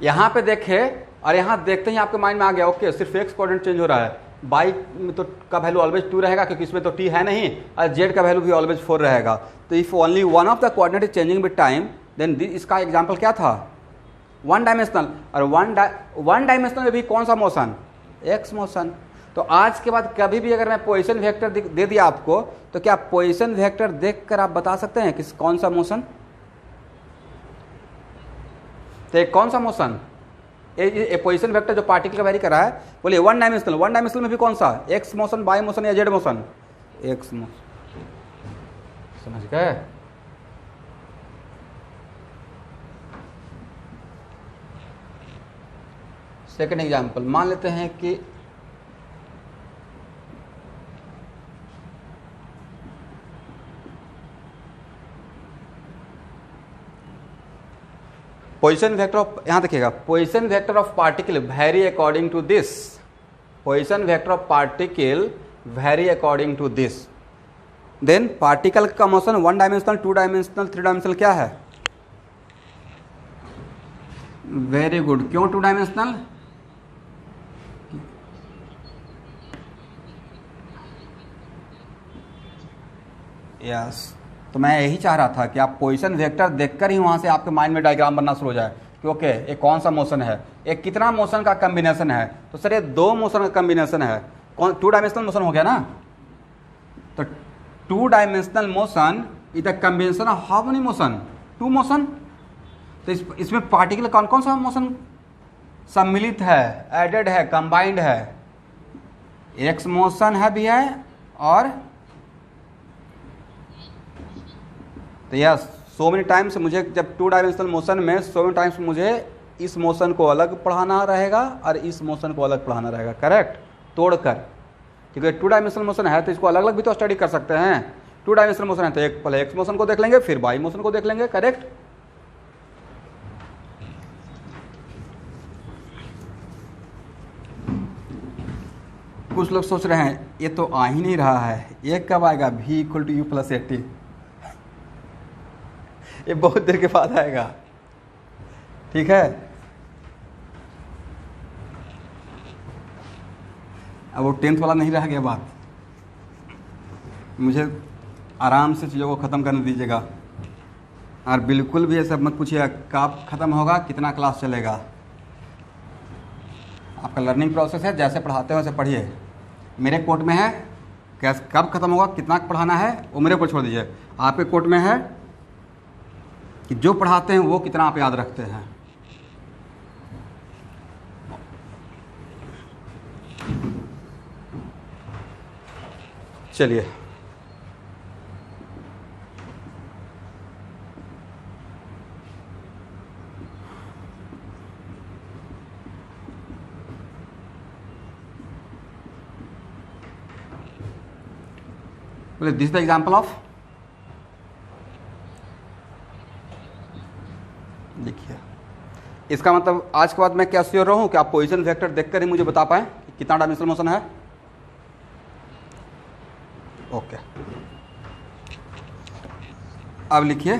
यहां पे देखे और यहां देखते ही आपके माइंड में आ गया, ओके सिर्फ एक्स कोऑर्डिनेट चेंज हो रहा है, बाई में तो का वैल्यू ऑलवेज 2 रहेगा क्योंकि इसमें तो टी है नहीं, और जेड का वैल्यू भी ऑलवेज 4 रहेगा। तो if only one of the coordinate is changing with time then इसका एग्जांपल क्या था, वन डायमेंशनल। और वन डायमेंशनल में भी कौन सा मोशन, एक्स मोशन। तो आज के बाद कभी भी अगर मैं पोजीशन वेक्टर दे दिया आपको, तो क्या पोजीशन वेक्टर देखकर आप बता सकते हैं कि कौन सा मोशन। तो कौन सा मोशन, ए पोजीशन वेक्टर जो पार्टिकल का वेरी कर रहा है, बोलिए वन डायमेंशनल में भी कौन सा, एक्स मोशन, वाई मोशन या जेड मोशन, एक्स मोशन। समझ गए? सेकेंड एग्जाम्पल मान लेते हैं कि पोजीशन वेक्टर ऑफ, यहां देखिएगा, position vector of particle vary according to this. Position vector of particle vary according to this. Then particle का मोशन 1 डायमेंशनल, 2 डायमेंशनल, 3 डायमेंशनल क्या है? Very good. क्यों 2 डायमेंशनल? यस, तो मैं यही चाह रहा था कि आप पोजीशन वेक्टर देखकर ही वहां से आपके माइंड में डायग्राम बनना शुरू हो जाए कि ओके ये कौन सा मोशन है, एक कितना मोशन का कॉम्बिनेशन है। तो सर ये 2 मोशन का कॉम्बिनेशन है, कौन 2 डायमेंशनल मोशन हो गया ना। तो 2 dimensional motion is the combination of how many motion, 2 motion. तो इसमें पार्टिकल कौन कौन सा मोशन सम्मिलित है, एडेड है, कंबाइंड है, एक्स मोशन है भी है, और तो यस सो मेनी टाइम्स मुझे जब 2 डायमेंशनल मोशन में सो मेनी टाइम्स मुझे इस मोशन को अलग पढ़ाना रहेगा और इस मोशन को अलग पढ़ाना रहेगा, करेक्ट, तोड़कर। क्योंकि 2 डायमेंशनल मोशन है तो इसको अलग अलग भी तो स्टडी कर सकते हैं। 2 डायमेंशनल मोशन है तो एक पहले एक्स मोशन को देख लेंगे, फिर वाई मोशन को देख लेंगे, करेक्ट। कुछ लोग सोच रहे हैं ये तो आ ही नहीं रहा है, ये कब आएगा, v = u + 80। ये बहुत देर के बाद आएगा, ठीक है। अब वो 10th वाला नहीं रह गया बात, मुझे आराम से चीज़ों को ख़त्म करने दीजिएगा। और बिल्कुल भी ये सब मत पूछिएगा कब ख़त्म होगा, कितना क्लास चलेगा। आपका लर्निंग प्रोसेस है, जैसे पढ़ाते हो वैसे पढ़िए। मेरे कोर्ट में है कैसे कब ख़त्म होगा, कितना पढ़ाना है, वो मेरे ऊपर छोड़ दीजिए। आपके कोर्ट में है कि जो पढ़ाते हैं वो कितना आप याद रखते हैं। चलिए बोले दिस द एग्जाम्पल ऑफ, देखिए इसका मतलब आज के बाद मैं क्या श्योर रहूं कि आप पोजीशन वेक्टर देखकर ही मुझे बता पाएं कि कितना डायमेंशनल मोशन है। ओके, अब लिखिए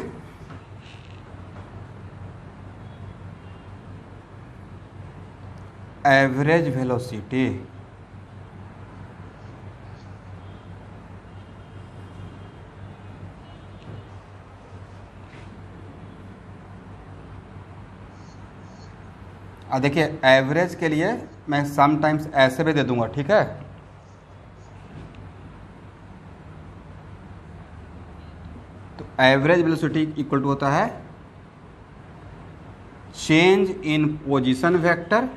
एवरेज वेलोसिटी और देखिए एवरेज के लिए मैं समटाइम्स ऐसे भी दे दूंगा, ठीक है। तो एवरेज वेलोसिटी इक्वल टू होता है change in position vector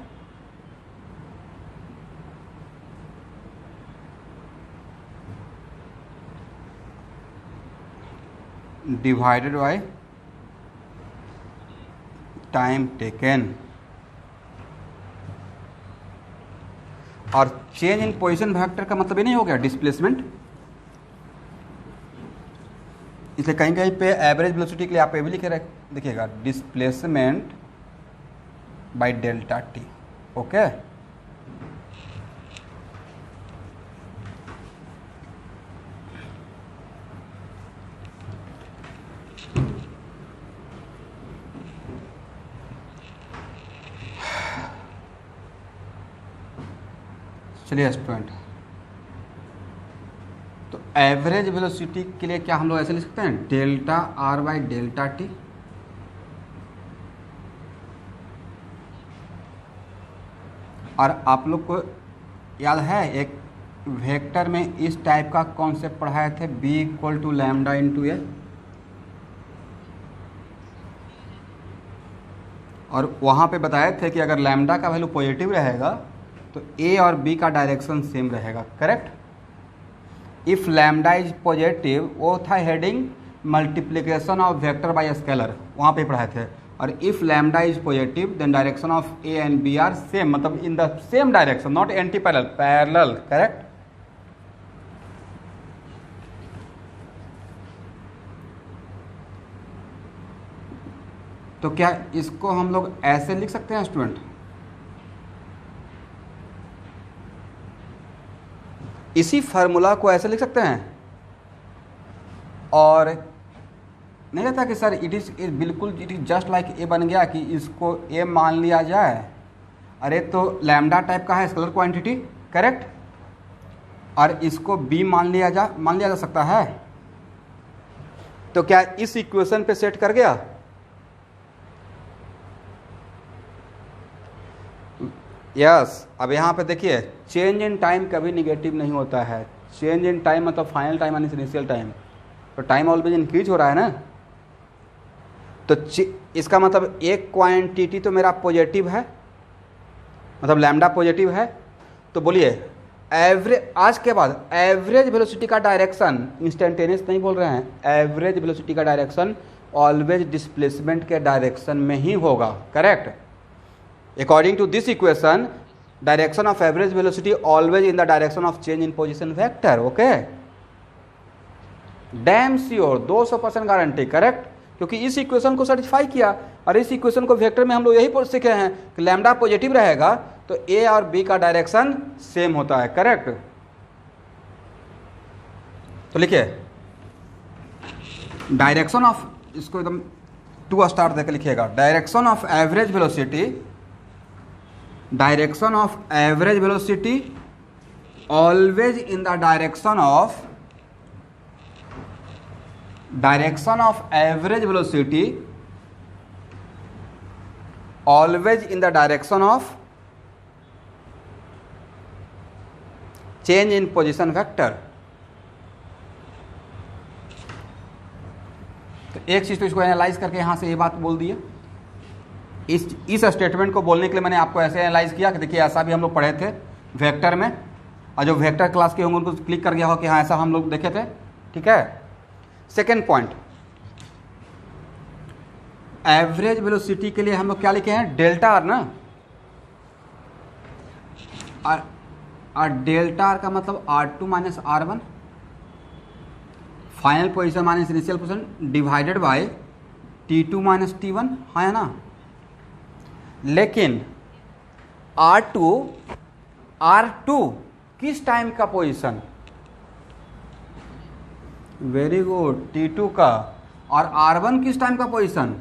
divided by time taken. और चेंज इन पोजीशन वेक्टर का मतलब ये नहीं हो गया डिस्प्लेसमेंट। इसलिए कहीं कहीं पे एवरेज वेलोसिटी के लिए आप ये भी लिखे देखिएगा displacement by delta t. Okay, चलिए स्टूडेंट, तो एवरेज वेलोसिटी के लिए क्या हम लोग ऐसे लिख सकते हैं delta r by delta t. और आप लोग को याद है एक वेक्टर में इस टाइप का कॉन्सेप्ट पढ़ाए थे b equal to lambda into A, और वहाँ पे बताए थे कि अगर लैम्डा का वैल्यू पॉजिटिव रहेगा तो ए और बी का डायरेक्शन सेम रहेगा। Correct. If lambda is positive, वो था heading multiplication of vector by scalar, वहाँ पे पढ़ाए थे। और if lambda is positive then direction of A and B are same, मतलब in the same direction, not anti parallel, parallel. Correct. तो क्या इसको हम लोग ऐसे लिख सकते हैं स्टूडेंट? इसी फार्मूला को ऐसे लिख सकते हैं। और नहीं रहता कि सर इट इज बिल्कुल it is just like a बन गया कि इसको ए मान लिया जाए। अरे तो लैम्डा टाइप का है स्केलर क्वांटिटी, करेक्ट, और इसको बी मान लिया जा सकता है। तो क्या इस इक्वेशन पे सेट कर गया? यस। अब यहाँ पे देखिए चेंज इन टाइम कभी निगेटिव नहीं होता है। चेंज इन टाइम मतलब फाइनल टाइम यानी इनिशियल टाइम, तो टाइम ऑलवेज इंक्रीज हो रहा है ना। तो इसका मतलब एक क्वांटिटी तो मेरा पॉजिटिव है, मतलब लैम्डा पॉजिटिव है। तो बोलिए एवरेज, आज के बाद एवरेज वेलोसिटी का डायरेक्शन, इंस्टेंटेनियस नहीं बोल रहे हैं, एवरेज वेलोसिटी का डायरेक्शन ऑलवेज डिस्प्लेसमेंट के डायरेक्शन में ही होगा। Correct. According to this equation, direction of average velocity always in the direction of change in position vector. Okay? Damn sure, 200% guarantee. Correct. क्योंकि इस इक्वेशन को सेटिस्फाई किया, और इस इक्वेशन को वेक्टर में हम लोग यही सीखे हैं कि लैम्डा पॉजिटिव रहेगा तो ए और बी का डायरेक्शन सेम होता है। करेक्ट। तो लिखिए डायरेक्शन ऑफ, इसको एकदम 2 स्टार देकर लिखिएगा, direction of average velocity, direction of average velocity always in the direction of average velocity always in the direction of change in position vector। तो एक चीज तो इसको एनालाइज करके यहां से ये बात बोल दिए। इस स्टेटमेंट को बोलने के लिए मैंने आपको ऐसे एनालाइज किया कि देखिए ऐसा भी हम लोग पढ़े थे वेक्टर में, और जो वेक्टर क्लास के होंगे उनको क्लिक कर गया हो कि हाँ ऐसा हम लोग देखे थे। ठीक है। सेकेंड पॉइंट, एवरेज वेलोसिटी के लिए हम लोग क्या लिखे हैं डेल्टा आर ना, और डेल्टा आर का मतलब R2 minus R1 final position minus initial position divided by T2 minus T1, हाँ है ना। लेकिन R2 किस टाइम का पोजीशन? वेरी गुड, T2 का। और R1 किस टाइम का पोजीशन?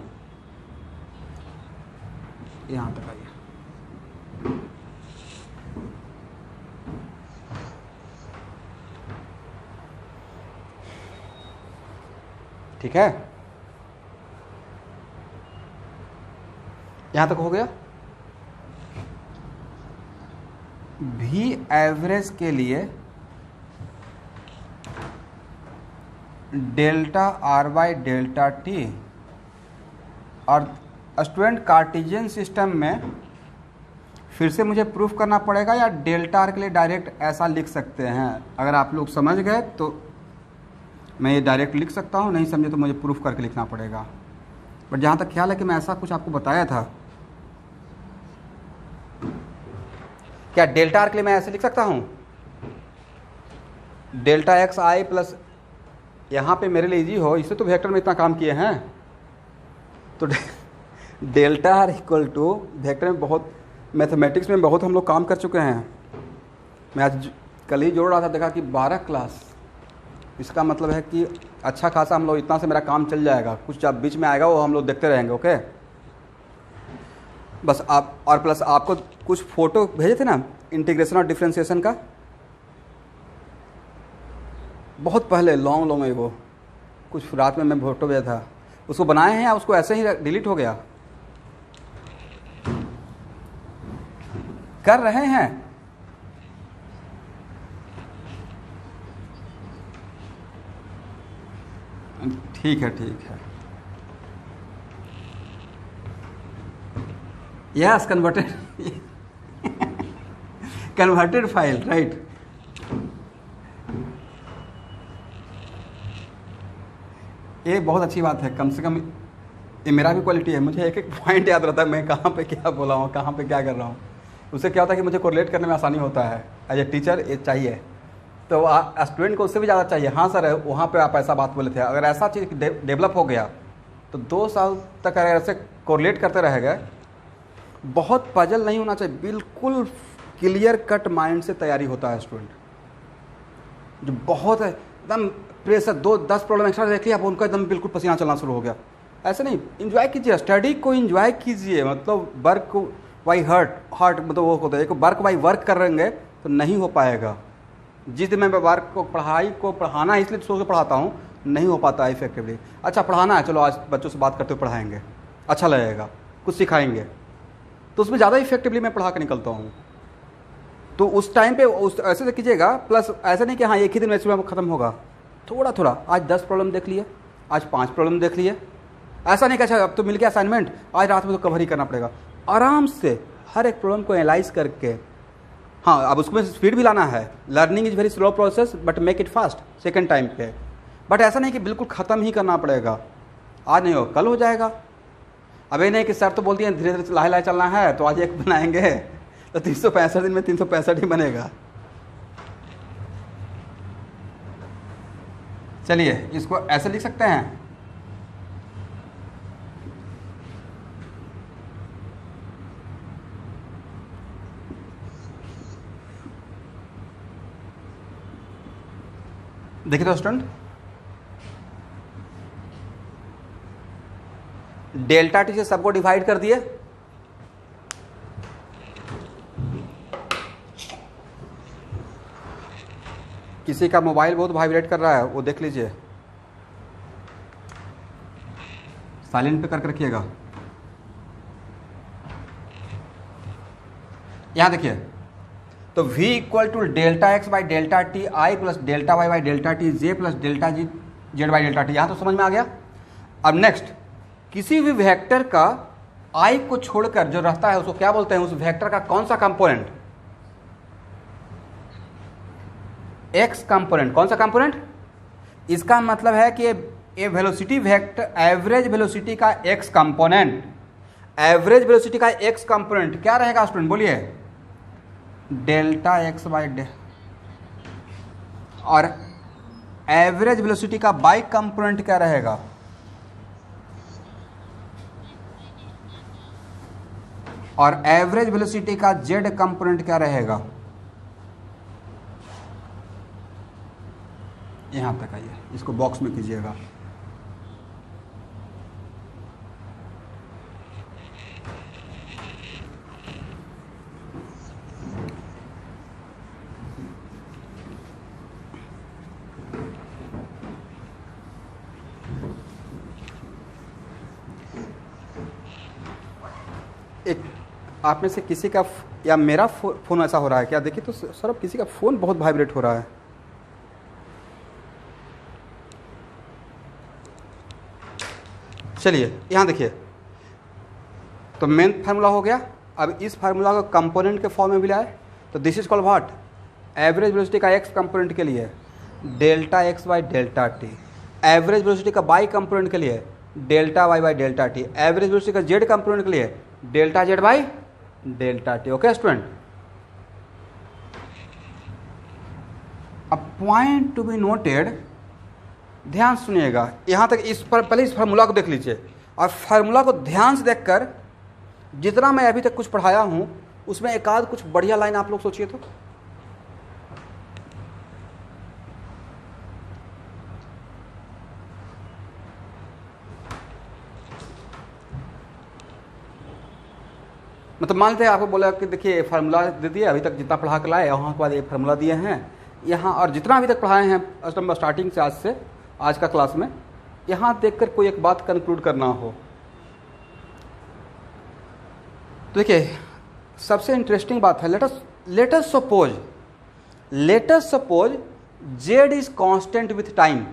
यहां तक आइए। ठीक है, यहां तक हो गया। भी एवरेज के लिए delta r by delta t, और स्टूडेंट कार्टेशियन सिस्टम में फिर से मुझे प्रूफ करना पड़ेगा या डेल्टा आर के लिए डायरेक्ट ऐसा लिख सकते हैं? अगर आप लोग समझ गए तो मैं ये डायरेक्ट लिख सकता हूँ, नहीं समझे तो मुझे प्रूफ करके लिखना पड़ेगा। बट जहाँ तक ख्याल है कि मैं ऐसा कुछ आपको बताया था। क्या डेल्टा आर के लिए मैं ऐसे लिख सकता हूँ, डेल्टा एक्स आई प्लस, यहाँ पे मेरे लिए इजी हो, इससे तो वेक्टर में इतना काम किए हैं, तो delta r equal to vector में बहुत, मैथमेटिक्स में बहुत हम लोग काम कर चुके हैं। मैं आज कल ही जोड़ रहा था, देखा कि 12 क्लास, इसका मतलब है कि अच्छा खासा हम लोग, इतना से मेरा काम चल जाएगा। कुछ जब बीच में आएगा वो हम लोग देखते रहेंगे। ओके, बस आप, और प्लस आपको कुछ फ़ोटो भेजे थे ना इंटीग्रेशन और डिफ्रेंशिएशन का, बहुत पहले लॉन्ग में, वो कुछ रात में मैं फोटो भेजा था, उसको बनाए हैं या उसको ऐसे ही डिलीट हो गया? कर रहे हैं? ठीक है, ठीक है। Yes, converted, converted file, right. ये बहुत अच्छी बात है, कम से कम ये मेरा भी क्वालिटी है, मुझे एक एक पॉइंट याद रहता है, मैं कहाँ पे क्या बोला हूँ, कहाँ पे क्या कर रहा हूँ। उससे क्या होता है कि मुझे कोरिलेट करने में आसानी होता है। एज ए टीचर ये चाहिए, तो स्टूडेंट को उससे भी ज़्यादा चाहिए। हाँ सर, वहाँ पे आप ऐसा बात बोले थे, अगर ऐसा चीज़ डेवलप हो गया तो 2 साल तक अगर ऐसे कोरिलेट करते रह गए, बहुत पजल नहीं होना चाहिए, बिल्कुल क्लियर कट माइंड से तैयारी होता है स्टूडेंट। जो बहुत है एकदम प्रेशर, 2-10 प्रॉब्लम एक्स्ट्रा देख लिया, अब उनका एकदम बिल्कुल पसीना चलना शुरू हो गया। ऐसे नहीं, इंजॉय कीजिए, स्टडी को इंजॉय कीजिए। मतलब वर्क बाई हार्ट मतलब वो होता है, एक वर्क बाई वर्क कर रहेंगे तो नहीं हो पाएगा। जिस दिन मैं वर्क को, पढ़ाई को पढ़ाना है इसलिए सोच के पढ़ाता हूँ, नहीं हो पाता है इफेक्टिवली। अच्छा पढ़ाना है, चलो आज बच्चों से बात करते हुए पढ़ाएंगे, अच्छा लगेगा, कुछ सिखाएंगे, तो उसमें ज़्यादा इफेक्टिवली मैं पढ़ा के निकलता हूँ। तो उस टाइम पे उस ऐसे से कीजिएगा। प्लस ऐसा नहीं कि हाँ एक ही दिन में ख़त्म होगा, थोड़ा थोड़ा, आज 10 प्रॉब्लम देख लिए, आज 5 प्रॉब्लम देख लिए। ऐसा नहीं कि अच्छा अब तो मिल गया असाइनमेंट, आज रात में तो कवर ही करना पड़ेगा। आराम से हर एक प्रॉब्लम को एनालाइज करके, हाँ अब उसमें स्पीड भी लाना है। Learning is very slow process but make it fast second time पे। बट ऐसा नहीं कि बिल्कुल ख़त्म ही करना पड़ेगा, आज नहीं हो कल हो जाएगा। अब ये नहीं कि सर तो बोलती हैं धीरे धीरे लाहे लाहे चलना है, तो आज एक बनाएंगे तो 365 दिन में 365 ही बनेगा। चलिए इसको ऐसे लिख सकते हैं, देखिए तो स्टूडेंट, डेल्टा टी से सबको डिवाइड कर दिए। किसी का मोबाइल बहुत वाइब्रेट कर रहा है, वो देख लीजिए, साइलेंट पे करके रखिएगा। यहां देखिए, तो v equal to delta x by delta t i plus delta y by delta t j plus delta जी जेड बाई डेल्टा टी। यहां तो समझ में आ गया। अब नेक्स्ट, किसी भी वेक्टर का i को छोड़कर जो रहता है उसको क्या बोलते हैं, उस वेक्टर का कौन सा कंपोनेंट, x कंपोनेंट। कौन सा कंपोनेंट? इसका मतलब है कि ये वेलोसिटी वेक्टर, एवरेज वेलोसिटी का x कंपोनेंट, एवरेज वेलोसिटी का x कंपोनेंट क्या रहेगा स्टूडेंट, बोलिए, डेल्टा एक्स बाई और एवरेज वेलोसिटी का बाई कंपोनेंट क्या रहेगा, और एवरेज वेलोसिटी का जेड कंपोनेंट क्या रहेगा। यहां तक आइए, इसको बॉक्स में कीजिएगा। एक आप में से किसी का या मेरा फ़ोन ऐसा हो रहा है क्या? देखिए तो सर, अब किसी का फ़ोन बहुत वाइब्रेट हो रहा है। चलिए यहाँ देखिए, तो मेन फार्मूला हो गया। अब इस फार्मूला को कंपोनेंट के फॉर्म में भी लाए, तो this is called what, average velocity का एक्स कंपोनेंट के लिए delta x by delta t. Average velocity का बाई कंपोनेंट के लिए delta y by delta t, average velocity का जेड कंपोनेंट के लिए delta z by delta t. Okay student, अब पॉइंट टू बी नोटेड, ध्यान सुनिएगा यहां तक, इस पर पहले इस फार्मूला को देख लीजिए और फार्मूला को ध्यान से देखकर जितना मैं अभी तक कुछ पढ़ाया हूं उसमें एक आध कुछ बढ़िया लाइन आप लोग सोचिए तो। मतलब मान लेते हैं आपको बोला कि देखिए फार्मूला दे दिया, अभी तक जितना पढ़ा कर लाए वहाँ के बाद ये फार्मूला दिए हैं यहाँ, और जितना अभी तक पढ़ाए हैं स्टार्टिंग से, आज का क्लास में, यहाँ देखकर कोई एक बात कंक्लूड करना हो तो देखिए सबसे इंटरेस्टिंग बात है, let us suppose z is constant with time,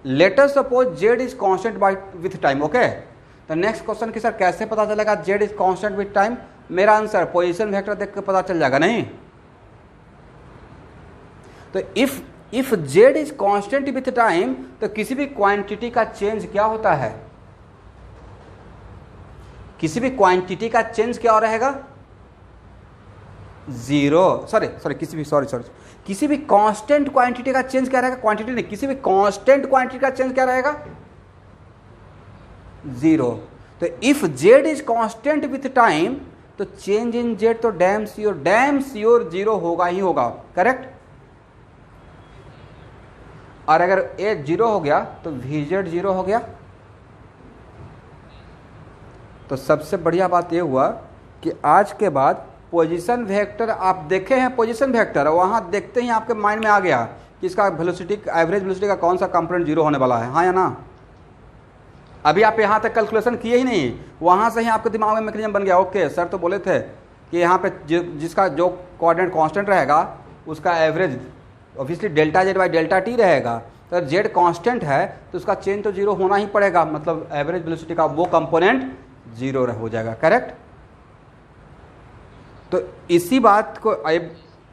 let us suppose z is constant by with time. Okay, तो नेक्स्ट क्वेश्चन कि सर कैसे पता चलेगा z is constant with time? मेरा आंसर पोजीशन वेक्टर देख के पता चल जाएगा नहीं? तो if z is constant with time तो किसी भी क्वांटिटी का चेंज क्या होता है? किसी भी क्वांटिटी का चेंज क्या रहेगा? जीरो। किसी भी कांस्टेंट क्वांटिटी का चेंज क्या रहेगा? क्वांटिटी नहीं, किसी भी कांस्टेंट क्वांटिटी का चेंज क्या रहेगा? जीरो। तो if z is constant with time तो चेंज इन जेड तो डैम श्योर जीरो होगा ही होगा, करेक्ट? और अगर ए जीरो हो गया तो वी जेड जीरो हो गया। तो सबसे बढ़िया बात यह हुआ कि आज के बाद पोजीशन वेक्टर आप देखे हैं, पोजीशन वेक्टर वहां देखते ही आपके माइंड में आ गया कि इसका वेलोसिटी, एवरेज वेलोसिटी का कौन सा कंपोनेंट जीरो होने वाला है, हाँ या ना? अभी आप यहाँ तक कैलकुलेशन किए ही नहीं, वहाँ से ही आपके दिमाग में मैकेनिज्म बन गया। ओके सर तो बोले थे कि यहाँ पे जिसका जो कोऑर्डिनेट कांस्टेंट रहेगा उसका average obviously delta z by delta T रहेगा। तो जेड कांस्टेंट है तो उसका चेंज तो जीरो होना ही पड़ेगा, मतलब एवरेज वेलोसिटी का वो कंपोनेंट जीरो हो जाएगा, करेक्ट? तो इसी बात को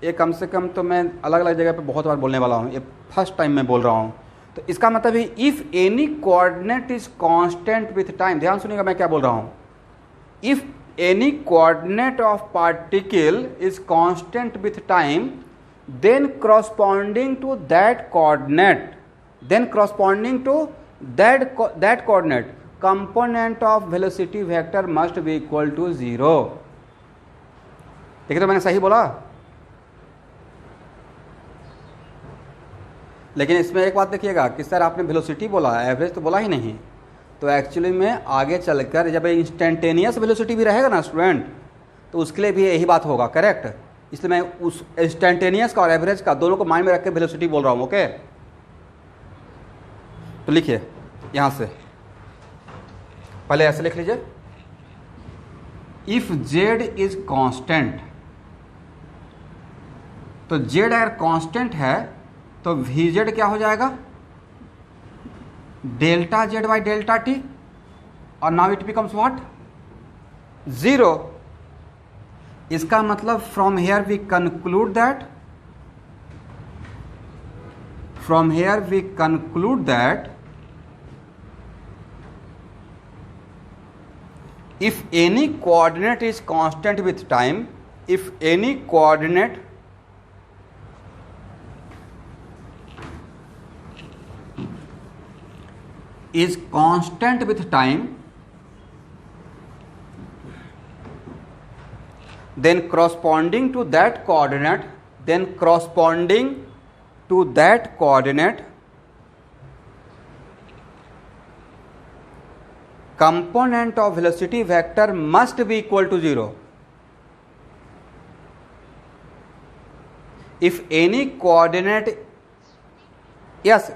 ये कम से कम तो मैं अलग अलग जगह पे बहुत बार बोलने वाला हूँ, ये फर्स्ट टाइम मैं बोल रहा हूँ। तो इसका मतलब है if any coordinate is constant with time, ध्यान सुनिएगा मैं क्या बोल रहा हूँ, if any coordinate of particle is constant with time then corresponding to that coordinate component of velocity vector must be equal to zero। देखिए तो मैंने सही बोला, लेकिन इसमें एक बात देखिएगा कि सर आपने वेलोसिटी बोला, एवरेज तो बोला ही नहीं। तो एक्चुअली में आगे चलकर जब इंस्टेंटेनियस वेलोसिटी भी रहेगा ना स्टूडेंट, तो उसके लिए भी यही बात होगा, करेक्ट? इसलिए मैं उस इंस्टेंटेनियस का और एवरेज का दोनों को माइंड में रख के वेलोसिटी बोल रहा हूं। ओके, तो लिखिए यहां से, पहले ऐसे लिख लीजिए, इफ जेड इज कांस्टेंट, तो जेड अगर कांस्टेंट है तो वी जेड क्या हो जाएगा? Delta z by delta t, और now it becomes what? Zero. इसका मतलब from here we conclude that if any coordinate is constant with time, if any coordinate is constant with time, then corresponding to that coordinate component of velocity vector must be equal to zero. If any coordinate, yes,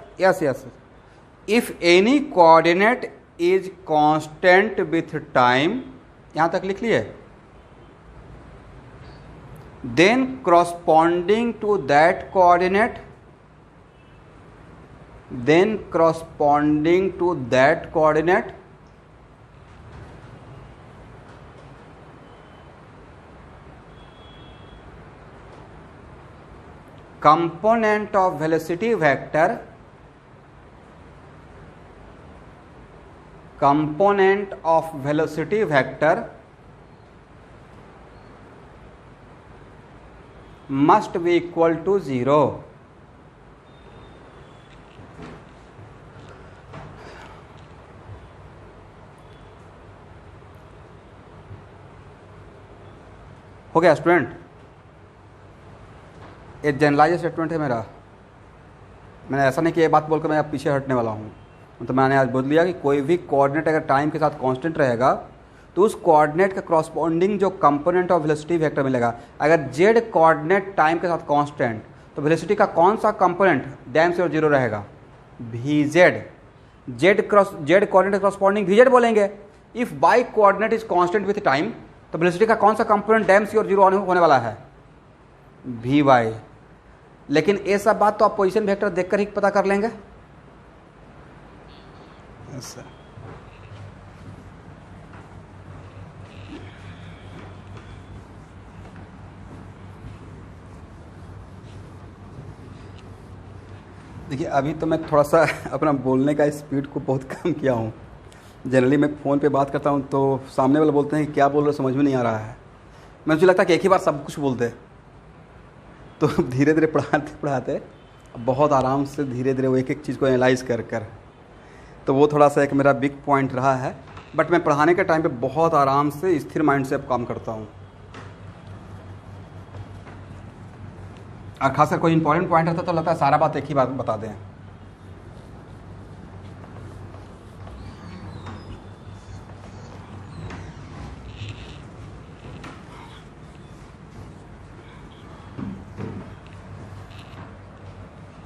if any coordinate is constant with time, यहाँ तक लिख लिए, then corresponding to that coordinate component of velocity vector component of velocity vector must be equal to 0. हो गया student? ये generalise statement है मेरा। मैंने ऐसा नहीं कि ये बात बोलकर मैं अब पीछे हटने वाला हूँ। तो मैंने आज बोल दिया कि कोई भी कोऑर्डिनेट अगर टाइम के साथ कांस्टेंट रहेगा तो उस कोऑर्डिनेट का कॉरस्पॉन्डिंग जो कंपोनेंट ऑफ वेलोसिटी वेक्टर मिलेगा। अगर जेड कोऑर्डिनेट टाइम के साथ कांस्टेंट तो वेलोसिटी का कौन सा कंपोनेंट डैम से और जीरो रहेगा? V z coordinate corresponding v z बोलेंगे। If y coordinate is constant with time तो वेलोसिटी का कौन सा कंपोनेंट डैम सी और जीरो होने वाला है? V y. लेकिन ये सब बात तो आप पोजीशन वेक्टर देखकर ही पता कर लेंगे। yes, देखिए अभी तो मैं थोड़ा सा अपना बोलने का स्पीड को बहुत कम किया हूँ। जनरली मैं फ़ोन पे बात करता हूँ तो सामने वाले बोलते हैं कि क्या बोल रहे, समझ में नहीं आ रहा है। मुझे लगता है कि एक ही बार सब कुछ बोलते, तो धीरे धीरे पढ़ाते पढ़ाते बहुत आराम से धीरे धीरे वो एक एक चीज़ को एनालाइज कर कर, तो वो थोड़ा सा एक मेरा बिग पॉइंट रहा है। बट मैं पढ़ाने के टाइम पे बहुत आराम से स्थिर माइंड से अब काम करता हूँ। और खासकर कोई इंपॉर्टेंट पॉइंट रहता तो लगता है सारा बात एक ही बात बता दें।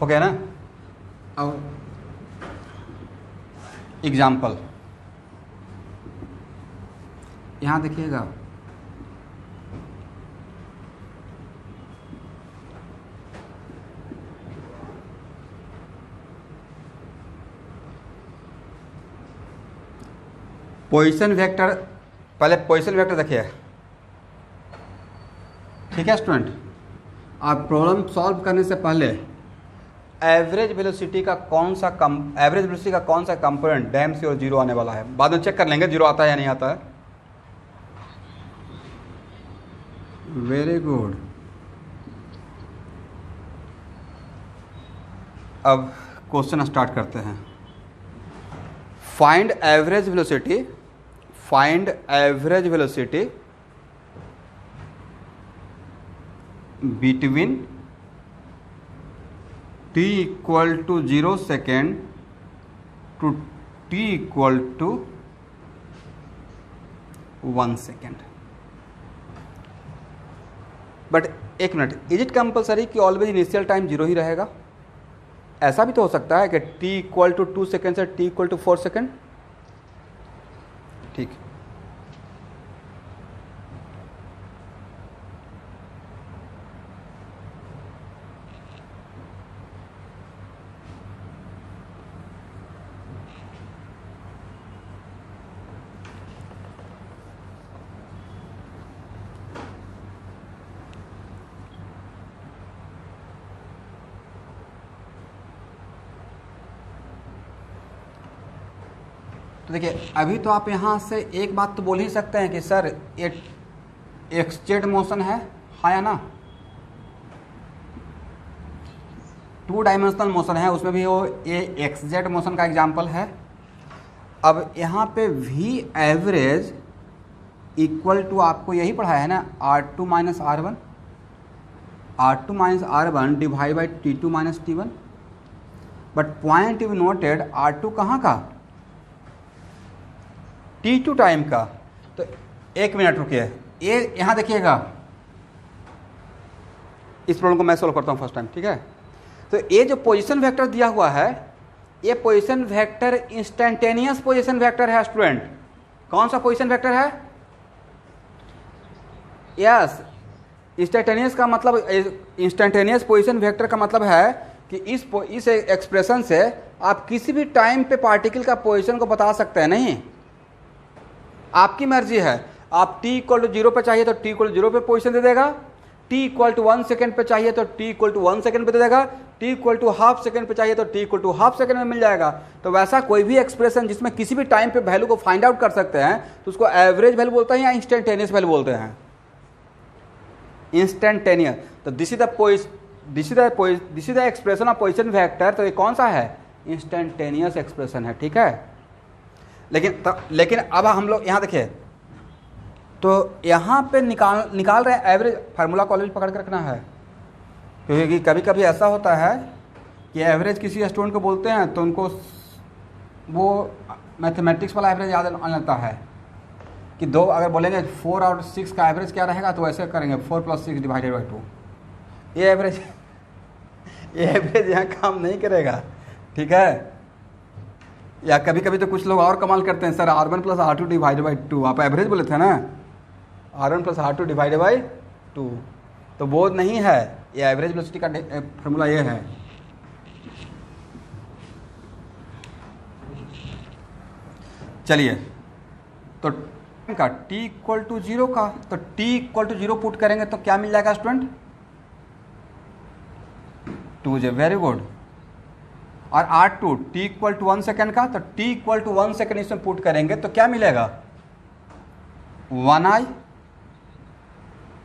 हो गया ना? अब एग्जाम्पल यहाँ देखिएगा। पोजीशन वेक्टर, पहले पोजीशन वेक्टर देखिए, ठीक है स्टूडेंट? आप प्रॉब्लम सॉल्व करने से पहले एवरेज वेलोसिटी का कौन सा कंपोनेंट डैम से और जीरो आने वाला है, बाद में चेक कर लेंगे जीरो आता है या नहीं आता है। Very good. अब क्वेश्चन स्टार्ट करते हैं। Find average velocity between t equal to 0 second to t equal to 1 second. But एक मिनट, इज इट कंपल्सरी कि ऑलवेज इनिशियल टाइम जीरो ही रहेगा? ऐसा भी तो हो सकता है कि t इक्वल टू 2 सेकेंड से t इक्वल टू 4 सेकेंड। ठीक, तो देखिए अभी तो आप यहाँ से एक बात तो बोल ही सकते हैं कि सर ये एक्सजेड मोशन है, हाँ या ना? 2 डायमेंशनल मोशन है, उसमें भी वो ये एक्सजेड मोशन का एग्जाम्पल है। अब यहाँ पे वी एवरेज इक्वल टू, आपको यही पढ़ाया है ना, R2 minus R1 divide by T2 minus T1। But point you noted R2 कहाँ का? T2 टाइम का। तो एक मिनट रुकिए, ये यहाँ देखिएगा, इस प्रॉब्लम को मैं सॉल्व करता हूँ फर्स्ट टाइम, ठीक है? तो ये जो पोजीशन वेक्टर दिया हुआ है, ये position vector instantaneous position vector है स्टूडेंट। कौन सा पोजीशन वेक्टर है? यस, इंस्टेंटेनियस का मतलब, इंस्टेंटेनियस पोजीशन वेक्टर का मतलब है कि इस एक्सप्रेशन से आप किसी भी टाइम पे पार्टिकल का पोजीशन को बता सकते हैं। नहीं, आपकी मर्जी है। आप t इक्वल टू 0 पर चाहिए तो t इक्वल टू 0 पे पोजीशन दे देगा, t इक्वल टू 1 सेकेंड पे चाहिए तो t इक्वल टू 1 सेकेंड पे दे देगा, t equal to half second पे चाहिए तो t equal to half second में मिल जाएगा। तो वैसा कोई भी एक्सप्रेशन जिसमें किसी भी टाइम पे वैल्यू को फाइंड आउट कर सकते हैं तो उसको एवरेज वैल्यू बोलते हैं या इंस्टेंटेनियस वैल्यू बोलते हैं, इंस्टेंटेनियस। तो this is the expression of position vector. तो ये कौन सा है? इंस्टेंटेनियस एक्सप्रेशन है, ठीक है। लेकिन अब हम लोग यहाँ देखिए, तो यहाँ पे निकाल रहे हैं एवरेज। फार्मूला कॉलेज पकड़ कर रखना है, क्योंकि कभी कभी ऐसा होता है कि एवरेज किसी स्टूडेंट को बोलते हैं तो उनको वो मैथमेटिक्स वाला एवरेज याद आने लगता है कि दो अगर बोलेंगे 4 और 6 का एवरेज क्या रहेगा तो ऐसे करेंगे 4 + 6 डिवाइडेड बाई 2। ये एवरेज यहाँ काम नहीं करेगा, ठीक है। या कभी कभी तो कुछ लोग और कमाल करते हैं, sir R1 + R2 divided by 2। आप एवरेज बोले थे ना, R1 + R2 डिवाइडेड बाई 2, तो वो नहीं है, ये एवरेज वेलोसिटी का फॉर्मूला ये है। चलिए, तो का t इक्वल टू 0 का, तो t इक्वल टू 0 पुट करेंगे तो क्या मिल जाएगा स्टूडेंट? 2j, very good. और R2 t equal to 1 second का, तो t इक्वल टू 1 सेकेंड इसमें पुट करेंगे तो क्या मिलेगा? 1i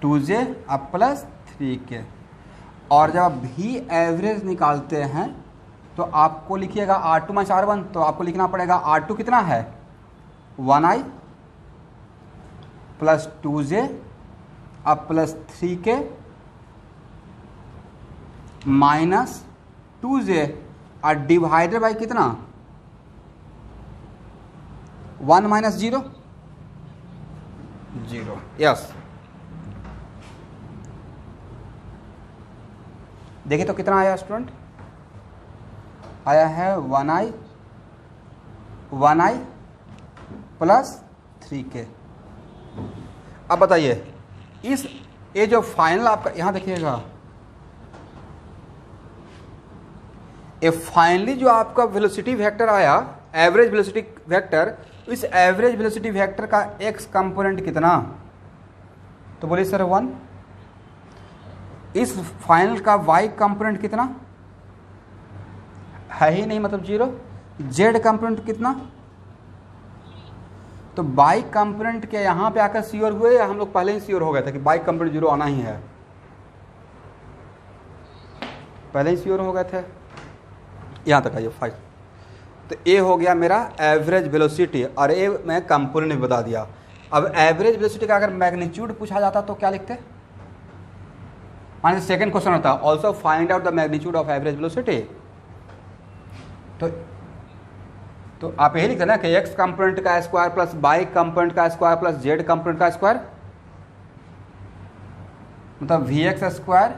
2j अब प्लस 3k। और जब आप भी एवरेज निकालते हैं तो आपको लिखिएगा R2 - R1, तो आपको लिखना पड़ेगा R2 कितना है? 1i प्लस 2j अब प्लस 3k माइनस 2j और डिवाइडेड बाई कितना? 1 - 0 0, यस। देखिए तो कितना आया स्टूडेंट? आया है 1i प्लस 3k। अब बताइए, ये जो फाइनल आपका यहाँ देखिएगा, ये फाइनली जो आपका वेलोसिटी वेक्टर आया, एवरेज वेलोसिटी वेक्टर, इस एवरेज वेलोसिटी वेक्टर का x कंपोनेंट कितना? तो बोलिए सर 1। इस फाइनल का y कंपोनेंट कितना? है ही नहीं, मतलब 0। z कंपोनेंट कितना? तो y कंपोनेंट के यहाँ पे आकर श्योर हुए या हम लोग पहले ही श्योर हो गए थे कि y कंपोनेंट 0 आना ही है? पहले ही श्योर हो गए थे। यहाँ तक आइए 5। तो ये हो गया मेरा एवरेज वेलोसिटी, और ये मैं कंपोनेंट बता दिया। अब एवरेज वेलोसिटी का अगर मैग्नीट्यूड पूछा जाता तो क्या लिखते? मान लीजिए सेकंड क्वेश्चन होता, also find out the magnitude of average velocity. तो आप यही लिखते ना कि x कंपोनेंट का स्क्वायर प्लस y कंपोनेंट का स्क्वायर प्लस z कंपोनेंट का स्क्वायर, मतलब vx square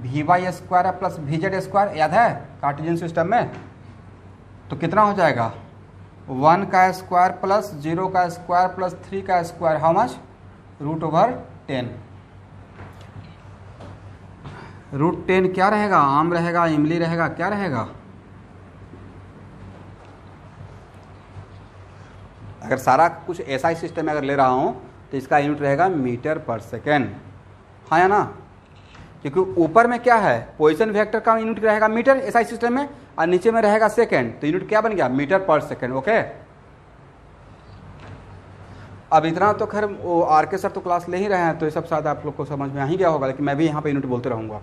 vy square plus vz square. याद है कार्टेशियन सिस्टम में? तो कितना हो जाएगा? 1 का स्क्वायर प्लस 0 का स्क्वायर प्लस 3 का स्क्वायर, हाउ मच? √10। √10 क्या रहेगा? आम रहेगा, इमली रहेगा, क्या रहेगा? अगर सारा कुछ ऐसा ही सिस्टम में अगर ले रहा हूँ तो इसका यूनिट रहेगा मीटर पर सेकेंड, हाँ या ना? क्योंकि ऊपर में क्या है, पोजीशन वेक्टर का यूनिट रहेगा मीटर ऐसा ही सिस्टम में, और नीचे में रहेगा सेकेंड, तो यूनिट क्या बन गया? मीटर पर सेकेंड। ओके, अब इतना तो खैर वो आर के सर तो क्लास ले ही रहे हैं, तो ये सब शायद आप लोग को समझ में आ ही गया होगा, लेकिन मैं भी यहाँ पे यूनिट बोलते रहूँगा।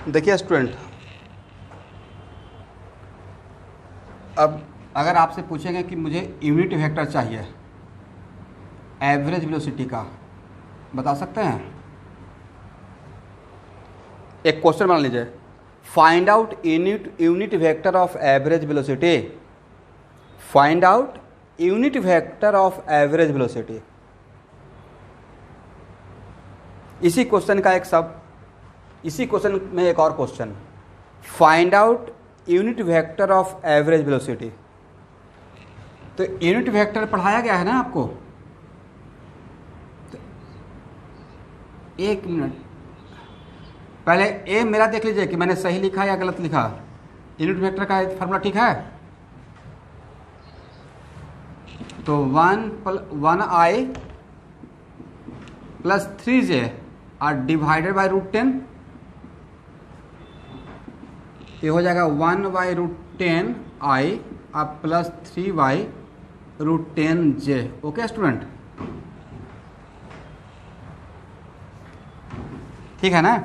देखिए स्टूडेंट, अब अगर आपसे पूछेंगे कि मुझे यूनिट वेक्टर चाहिए एवरेज वेलोसिटी का, बता सकते हैं? एक क्वेश्चन बना लीजिए, find out unit vector of average velocity. Find out unit vector of average velocity. इसी क्वेश्चन का एक सब इसी क्वेश्चन में एक और question, find out unit vector of average velocity. तो यूनिट वेक्टर पढ़ाया गया है ना आपको, तो एक मिनट पहले ए मेरा देख लीजिए कि मैंने सही लिखा या गलत लिखा। यूनिट वेक्टर का फार्मूला ठीक है, तो 1i प्लस 3j और डिवाइडेड बाई √10, ये हो जाएगा 1/√10i अब प्लस 3/√10j। ओके स्टूडेंट, ठीक है ना।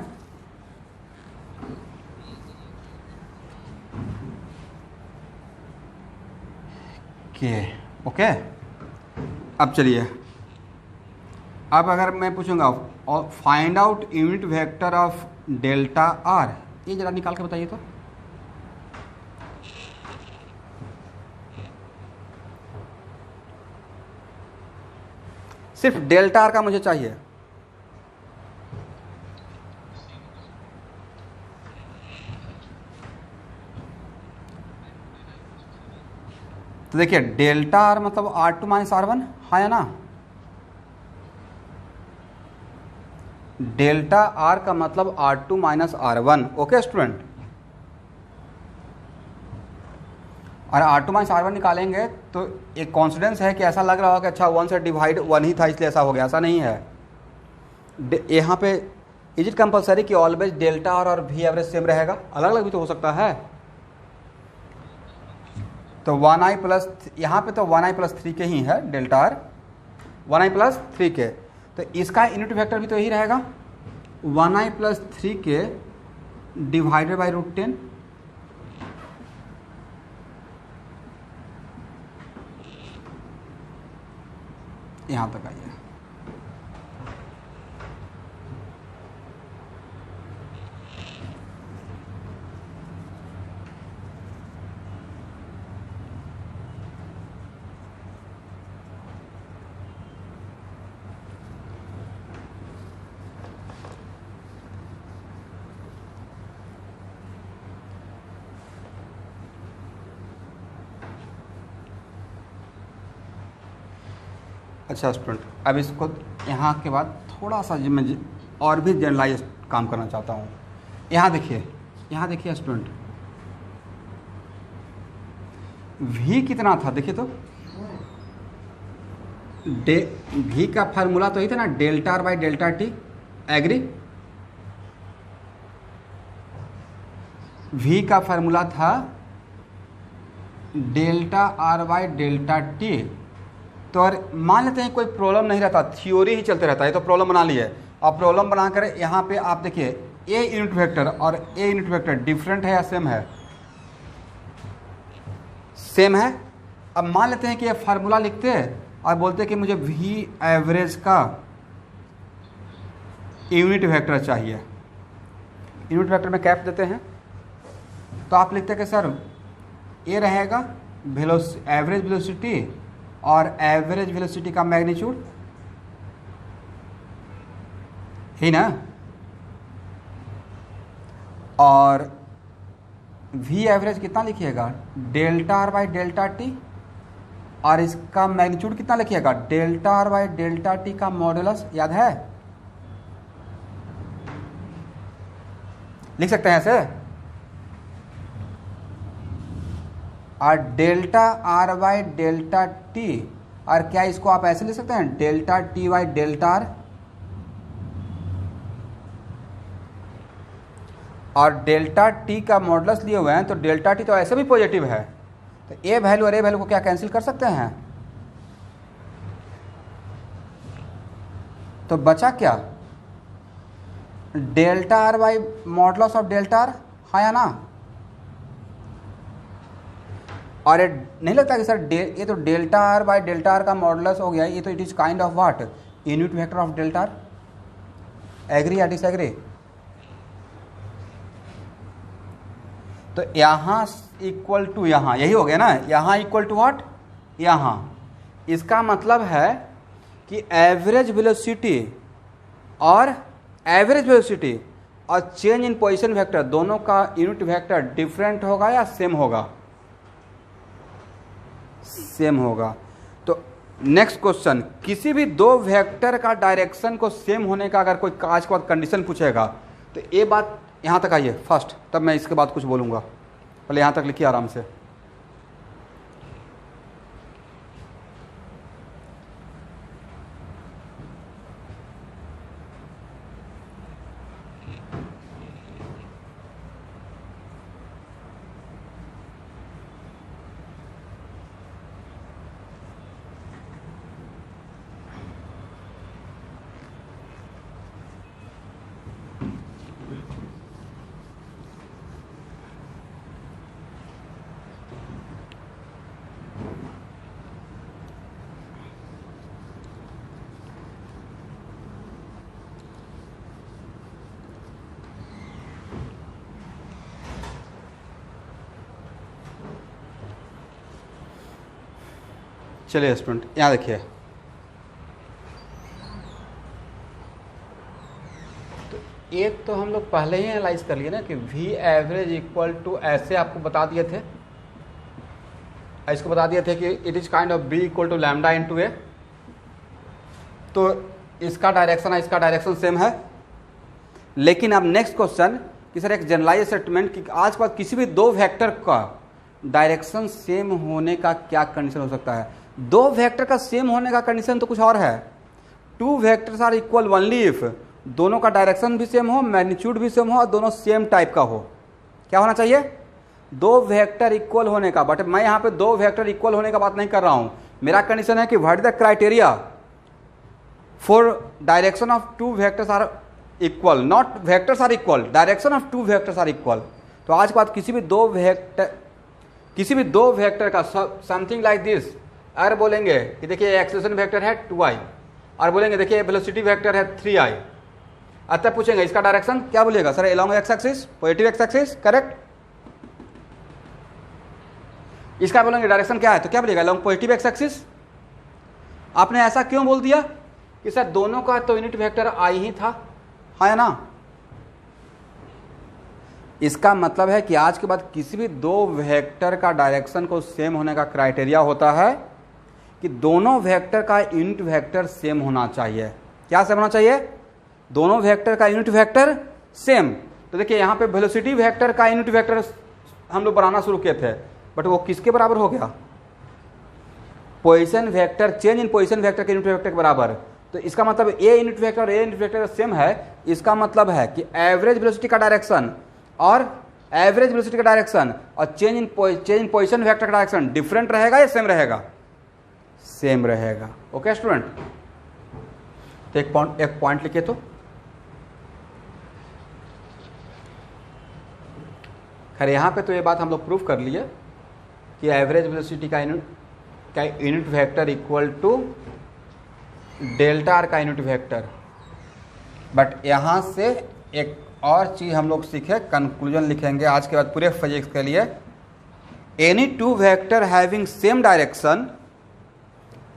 ओके अब चलिए, अब अगर मैं पूछूंगा find out unit vector of delta are, ये जरा निकाल के बताइए तो। सिर्फ डेल्टा आर का मुझे चाहिए। तो देखिए डेल्टा आर मतलब R2 माइनस R1, हाँ या ना। डेल्टा आर का मतलब R2 minus R1। Okay student, और R2 माइनस R1 निकालेंगे तो एक कॉन्फिडेंस है कि ऐसा लग रहा होगा कि अच्छा 1 से डिवाइड 1 ही था इसलिए ऐसा हो गया, ऐसा नहीं है। यहाँ पे इज इट कंपलसरी कि ऑलवेज डेल्टा आर और वी एवरेज सेम रहेगा? अलग अलग भी तो हो सकता है। तो 1i प्लस, यहाँ पे तो 1i प्लस 3 के ही है डेल्टा आर, 1i प्लस 3 के, तो इसका यूनिट वेक्टर भी तो यही रहेगा 1i प्लस 3 के डिवाइडेड बाई √10। यहाँ तक आइए। अच्छा स्टूडेंट, अब इसको यहाँ के बाद थोड़ा सा मैं और भी जनरलाइज काम करना चाहता हूँ। यहाँ देखिए स्टूडेंट, v कितना था देखिए तो, v का फार्मूला तो ही था ना, delta r by delta t. Agree? v का फार्मूला था delta r by delta t. तो और मान लेते हैं कोई प्रॉब्लम नहीं रहता, थ्योरी ही चलते रहता है, तो प्रॉब्लम बना लिए। अब प्रॉब्लम बनाकर यहाँ पे आप देखिए ए यूनिट वेक्टर और ए यूनिट वेक्टर डिफरेंट है या सेम है? सेम है। अब मान लेते हैं कि ये फार्मूला लिखते हैं और बोलते हैं कि मुझे वी एवरेज का यूनिट वेक्टर चाहिए। यूनिट वेक्टर में कैप देते हैं तो आप लिखते हैं कि सर ये रहेगा एवरेज वेलोसिटी और एवरेज वेलोसिटी का मैग्नीट्यूड, ही ना। और वी एवरेज कितना लिखिएगा? Delta r by delta t, और इसका मैग्नीट्यूड कितना लिखिएगा? Delta r by delta T का मॉडुलस। याद है? लिख सकते हैं ऐसे, और delta r by delta t, और क्या इसको आप ऐसे लिख सकते हैं? Delta T by delta are. और डेल्टा टी का मॉडुलस लिए हुए हैं तो डेल्टा टी तो ऐसे भी पॉजिटिव है, तो ए वैल्यू और ए वैल्यू को क्या कैंसिल कर सकते हैं? तो बचा क्या? Delta r by modulus of delta are, हाँ या ना। और ये नहीं लगता कि सर ये तो delta r by delta r का मॉडुलस हो गया, ये तो it is kind of what? Unit vector of delta r. Agree या डिसएग्री? तो यहाँ इक्वल टू यहाँ, यही हो गया ना, यहाँ इक्वल टू व्हाट? यहाँ। इसका मतलब है कि एवरेज वेलोसिटी और एवरेज वेलोसिटी और चेंज इन पोजीशन वेक्टर, दोनों का यूनिट वेक्टर डिफरेंट होगा या सेम होगा? सेम होगा। तो नेक्स्ट क्वेश्चन, किसी भी दो वेक्टर का डायरेक्शन को सेम होने का अगर कोई आज के बाद कंडीशन पूछेगा तो ये बात यहाँ तक आइए फर्स्ट, तब मैं इसके बाद कुछ बोलूँगा। पहले यहाँ तक लिखिए आराम से। चलिए स्टूडेंट यहाँ देखिए, तो एक तो हम लोग पहले ही एनालाइज कर लिए ना कि वी एवरेज इक्वल टू, ऐसे आपको बता दिए थे, इसको बता दिए थे कि it is kind of B equal to lambda into A. तो इसका डायरेक्शन और इसका डायरेक्शन सेम है। लेकिन अब नेक्स्ट क्वेश्चन कि सर एक जनरलाइज स्टेटमेंट कि आज के बाद किसी भी दो वेक्टर का डायरेक्शन सेम होने का क्या कंडीशन हो सकता है? दो वेक्टर का सेम होने का कंडीशन तो कुछ और है। Two vectors are equal only if दोनों का डायरेक्शन भी सेम हो, मैग्नीट्यूड भी सेम हो और दोनों सेम टाइप का हो। क्या होना चाहिए? दो वेक्टर इक्वल होने का। बट मैं यहाँ पे दो वेक्टर इक्वल होने का बात नहीं कर रहा हूँ। मेरा कंडीशन है कि what is the criteria for direction of two vectors are equal, not vectors are equal, direction of two vectors are equal. तो आज के बाद किसी भी दो वेक्टर का समथिंग लाइक दिस, अगर बोलेंगे कि देखिए एक्सेलरेशन वेक्टर है 2i और बोलेंगे देखिए वेलोसिटी वेक्टर है 3i, अतः पूछेंगे इसका डायरेक्शन क्या बोलिएगा? Sir along x axis, positive x axis, correct. इसका बोलेंगे डायरेक्शन क्या है तो क्या बोलिएगा? Along positive x axis. आपने ऐसा क्यों बोल दिया कि सर दोनों का तो यूनिट वेक्टर आई ही था, है ना? इसका मतलब है कि आज के बाद किसी भी दो वेक्टर का डायरेक्शन को सेम होने का क्राइटेरिया होता है कि दोनों वेक्टर का यूनिट वेक्टर सेम होना चाहिए। क्या सेम होना चाहिए? दोनों वेक्टर का यूनिट वेक्टर सेम। तो देखिए यहाँ पे वेलोसिटी वेक्टर का यूनिट वेक्टर हम लोग बनाना शुरू किए थे, बट वो किसके बराबर हो गया? Position vector, change in position vector के यूनिट वेक्टर के बराबर। तो इसका मतलब ए यूनिट वेक्टर और ए यूनिट वेक्टर सेम है। इसका मतलब है कि एवरेज वेलोसिटी का डायरेक्शन और एवरेज वेलोसिटी का डायरेक्शन और चेंज इन पोजीशन वेक्टर का डायरेक्शन डिफरेंट रहेगा या सेम रहेगा? सेम रहेगा। ओके स्टूडेंट, तो एक पॉइंट लिखे तो खैर यहाँ पे तो ये बात हम लोग प्रूव कर लिए कि एवरेज वेलोसिटी का unit vector equal to delta r का यूनिट वेक्टर। बट यहाँ से एक और चीज़ हम लोग सीखे, कंक्लूजन लिखेंगे आज के बाद पूरे फिजिक्स के लिए। Any two vector having same direction,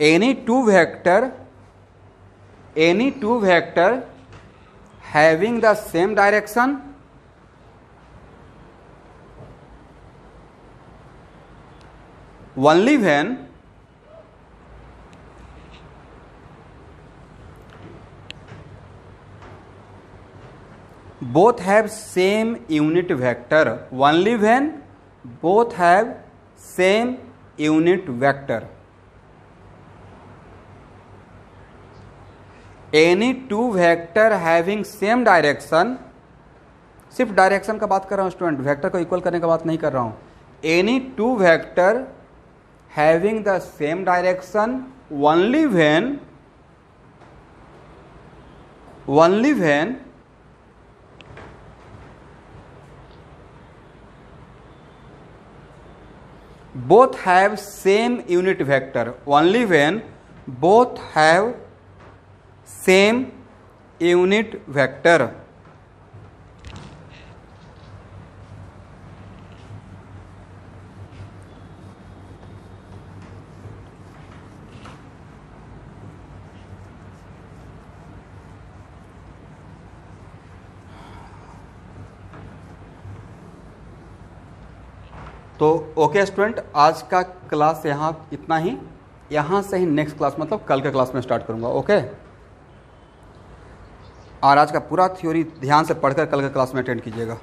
any two vector having the same direction only when both have same unit vector, only when both have same unit vector. Any two vector having same direction, सिर्फ direction का बात कर रहा हूँ student, vector को equal करने का बात नहीं कर रहा हूँ। Any two vector having the same direction only when both have same unit vector, only when both have same unit vector. तो ओके स्टूडेंट, आज का क्लास यहाँ इतना ही। यहाँ से ही नेक्स्ट क्लास मतलब कल के क्लास में स्टार्ट करूँगा। ओके, और आज का पूरा थ्योरी ध्यान से पढ़कर कल के क्लास में अटेंड कीजिएगा।